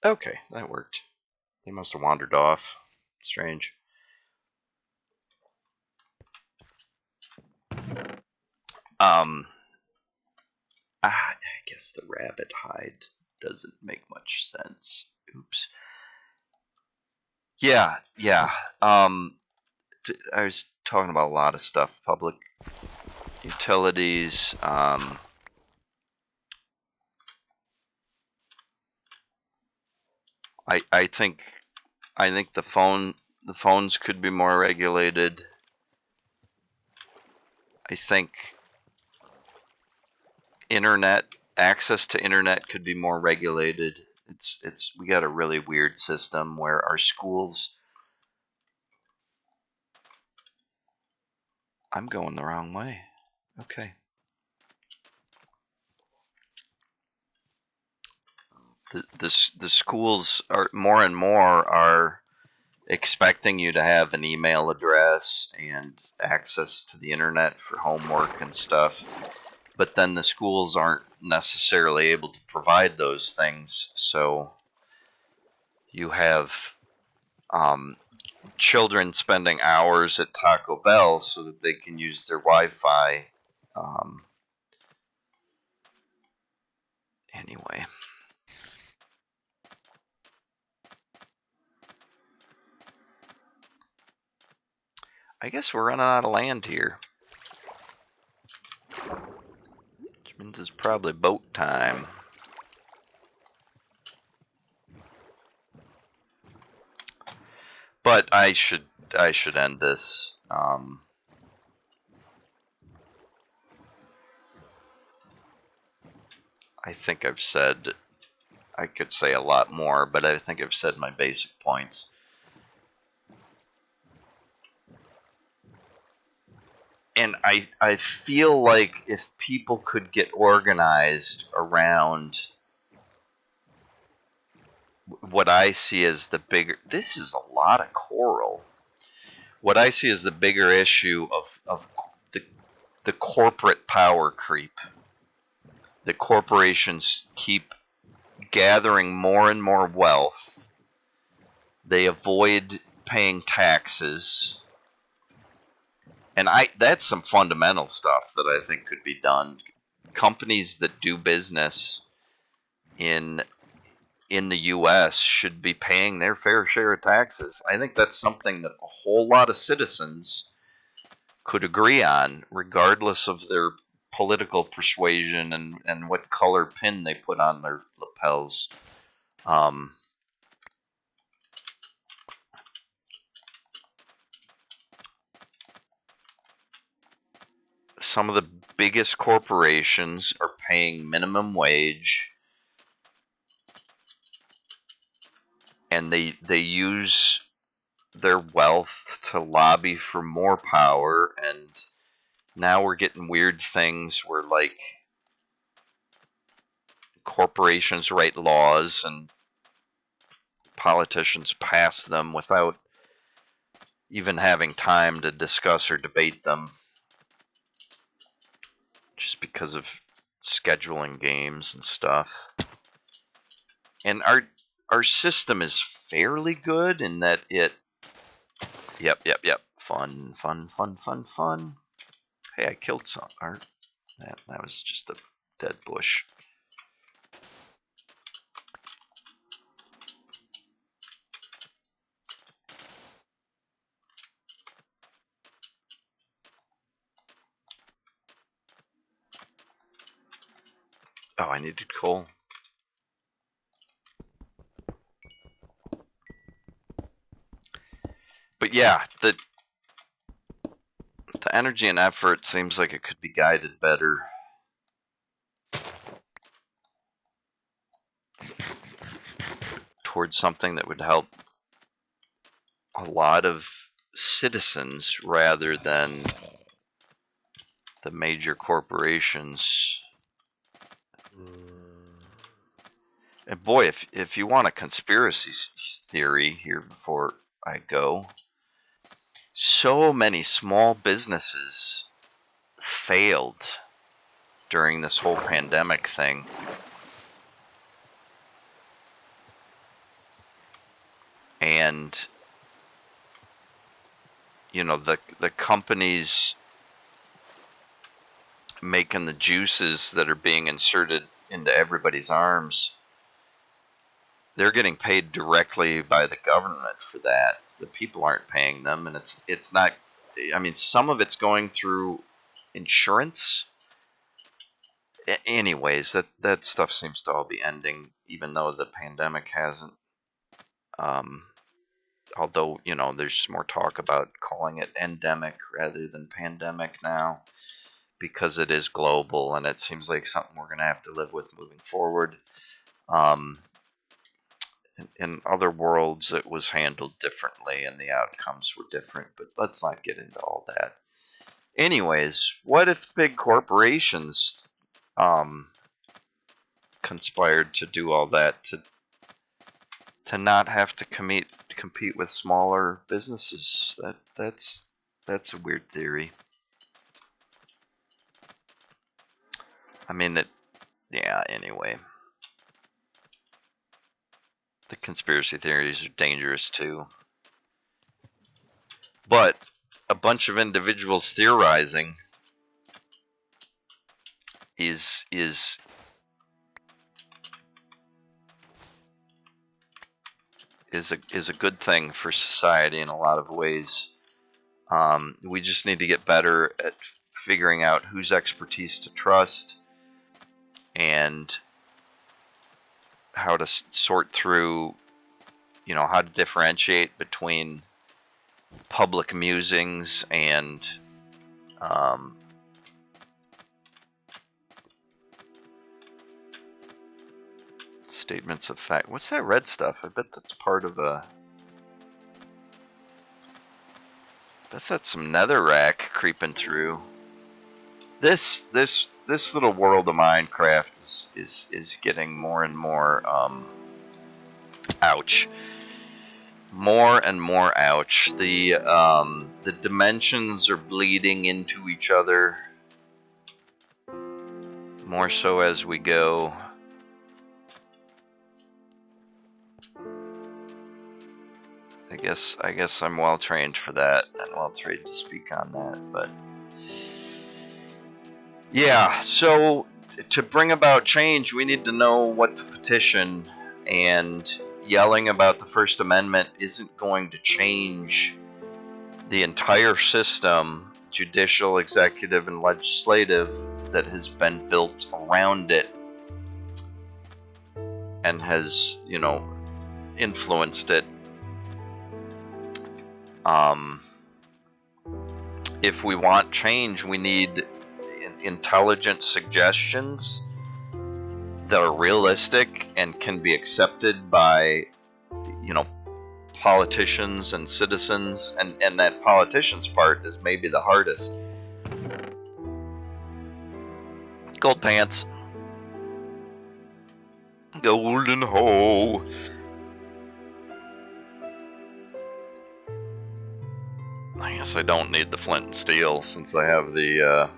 Speaker 1: Okay, that worked. They must have wandered off. Strange. I guess the rabbit hide doesn't make much sense. Oops. Yeah, yeah. I was talking about a lot of stuff. Public utilities. I think the phones could be more regulated. I think internet access to internet could be more regulated. We got a really weird system where our schools. I'm going the wrong way. Okay. The schools are more and more are expecting you to have an email address and access to the internet for homework and stuff. But then the schools aren't necessarily able to provide those things. So you have children spending hours at Taco Bell so that they can use their Wi-Fi. Anyway. I guess we're running out of land here. Which means it's probably boat time. But I should end this. I think I've said, I could say a lot more, but I think I've said my basic points. And I feel like if people could get organized around what I see as the bigger, this is a lot of coral. What I see as the bigger issue of the corporate power creep. The corporations keep gathering more and more wealth. They avoid paying taxes. And that's some fundamental stuff that I think could be done. Companies that do business in the US should be paying their fair share of taxes. I think that's something that a whole lot of citizens could agree on, regardless of their political persuasion and what color pin they put on their lapels. Some of the biggest corporations are paying minimum wage, and they use their wealth to lobby for more power. And now we're getting weird things where, like, corporations write laws and politicians pass them without even having time to discuss or debate them, just because of scheduling games and stuff. And our system is fairly good in that it. Yep. Fun. Hey, I killed some. That was just a dead bush. Oh, I needed coal. But yeah, the energy and effort seems like it could be guided better towards something that would help a lot of citizens rather than the major corporations. And boy, if you want a conspiracy theory here before I go, so many small businesses failed during this whole pandemic thing. and you know, the companies making the juices that are being inserted into everybody's arms, they're getting paid directly by the government for that. The people aren't paying them, and it's not. I mean, some of it's going through insurance. Anyways, that stuff seems to all be ending, even though the pandemic hasn't. Um, Although, you know, there's more talk about calling it endemic rather than pandemic now, because it is global and it seems like something we're going to have to live with moving forward. Um, in other worlds, it was handled differently and the outcomes were different, but let's not get into all that. Anyways, what if big corporations conspired to do all that to not have to compete with smaller businesses? That's a weird theory. I mean, yeah, anyway. The conspiracy theories are dangerous too. But a bunch of individuals theorizing is a good thing for society in a lot of ways. We just need to get better at figuring out whose expertise to trust and how to sort through, you know, how to differentiate between public musings and statements of fact. What's that red stuff? I bet that's part of a... I bet that's some netherrack creeping through. This little world of Minecraft is getting more and more ouch. More and more ouch. The dimensions are bleeding into each other more so as we go. I guess I'm well trained for that and well trained to speak on that, but yeah, so to bring about change, we need to know what to petition, and yelling about the First Amendment isn't going to change the entire system, judicial, executive, and legislative, that has been built around it and has, you know, influenced it. If we want change, we need intelligent suggestions that are realistic and can be accepted by, you know, politicians and citizens, and that politicians part is maybe the hardest. Gold pants. Golden hoe. I guess I don't need the flint and steel since I have the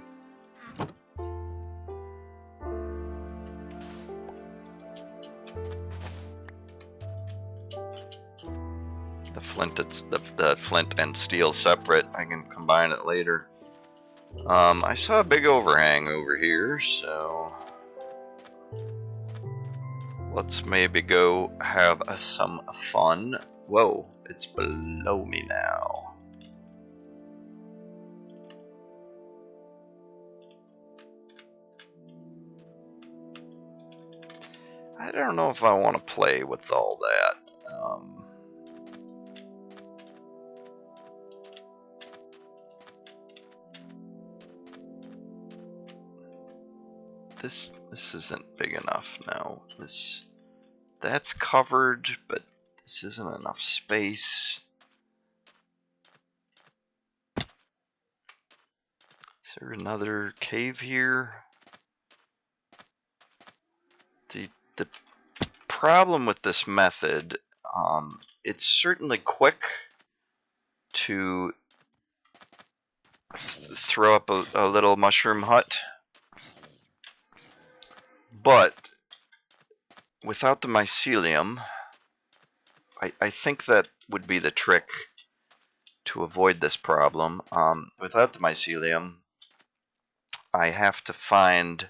Speaker 1: flint and steel separate. I can combine it later. I saw a big overhang over here, so let's maybe go have some fun. Whoa, it's below me now. I don't know if I want to play with all that. This isn't big enough now. That's covered, but this isn't enough space. Is there another cave here? The problem with this method, it's certainly quick to throw up a little mushroom hut, but without the mycelium, I think that would be the trick to avoid this problem. Without the mycelium, I have to find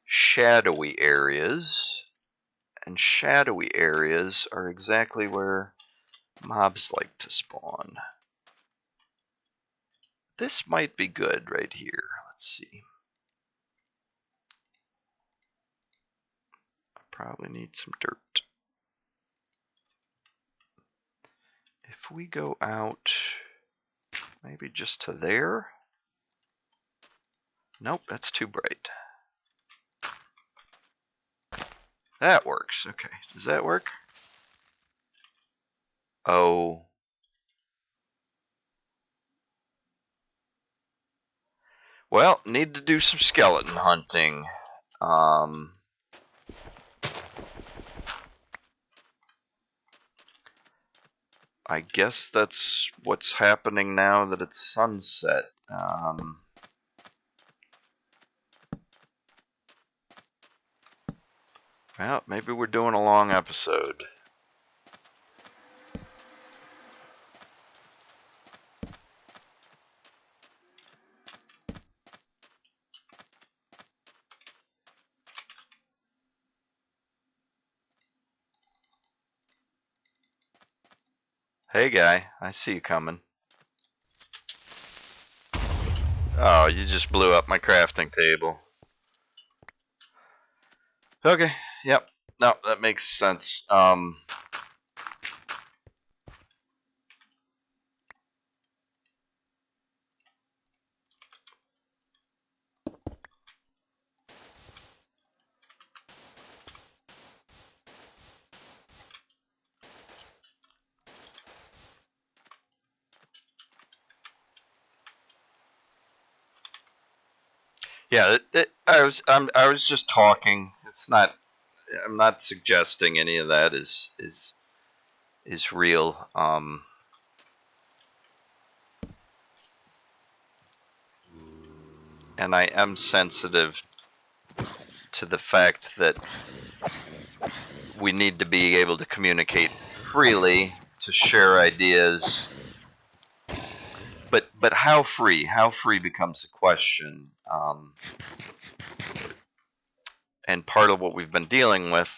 Speaker 1: shadowy areas, and shadowy areas are exactly where mobs like to spawn. This might be good right here. Let's see. I probably need some dirt. If we go out, maybe just to there. Nope, that's too bright. That works. Okay, does that work? Oh. Well, need to do some skeleton hunting. I guess that's what's happening now that it's sunset. Well, maybe we're doing a long episode. Hey guy, I see you coming. Oh, you just blew up my crafting table. Okay, yep. No, that makes sense. Yeah, I was just talking. It's not. I'm not suggesting any of that is real. And I am sensitive to the fact that we need to be able to communicate freely, to share ideas. But how free? How free becomes a question. And part of what we've been dealing with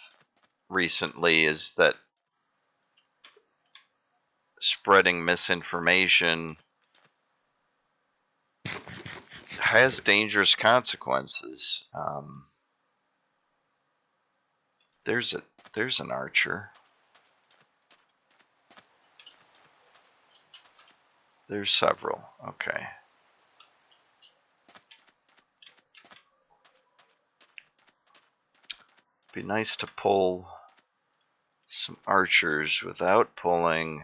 Speaker 1: recently is that spreading misinformation has dangerous consequences. There's an archer. There's several. Okay. Be nice to pull some archers without pulling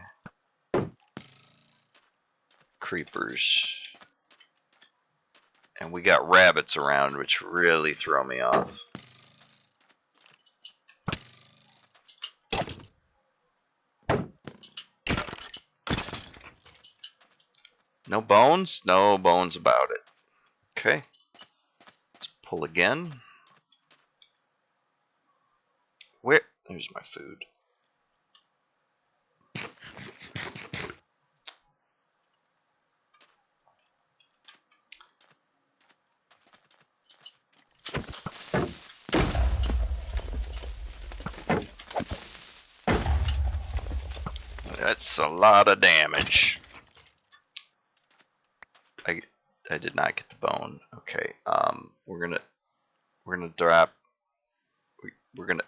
Speaker 1: creepers. And we got rabbits around, which really throw me off. No bones? No bones about it. Okay. Let's pull again. Where? There's my food. That's a lot of damage. I did not get the bone. Okay. We're gonna drop. We're gonna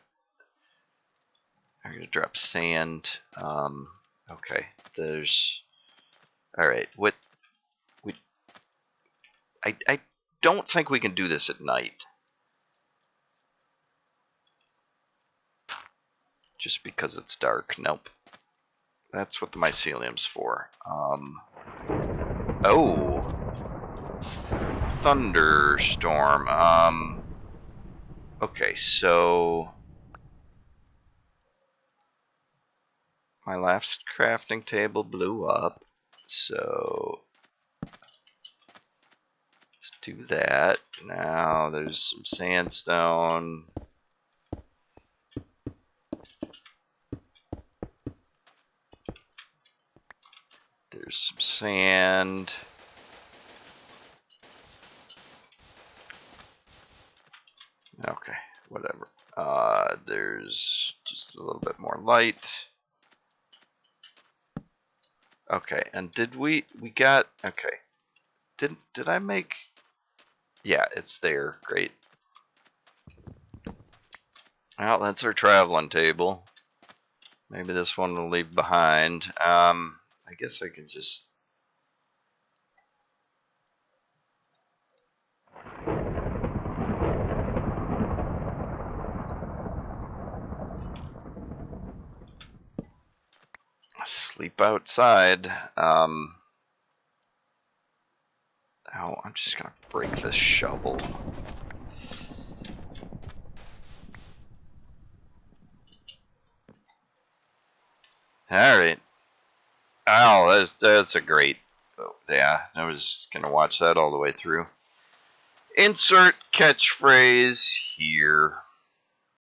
Speaker 1: drop sand. Okay. There's. All right. What? I don't think we can do this at night. Just because it's dark. Nope. That's what the mycelium's for. Oh. Thunderstorm. Okay, so my last crafting table blew up. So let's do that. Now there's some sandstone. sand. Okay, whatever. There's just a little bit more light. Okay, and did we got, okay. Did I make, yeah, it's there. Great. Well, that's our traveling table. Maybe this one will leave behind. I guess I could just sleep outside. Oh, I'm just gonna break this shovel. All right. Oh, that's a great. Oh, yeah, I was gonna watch that all the way through. Insert catchphrase here.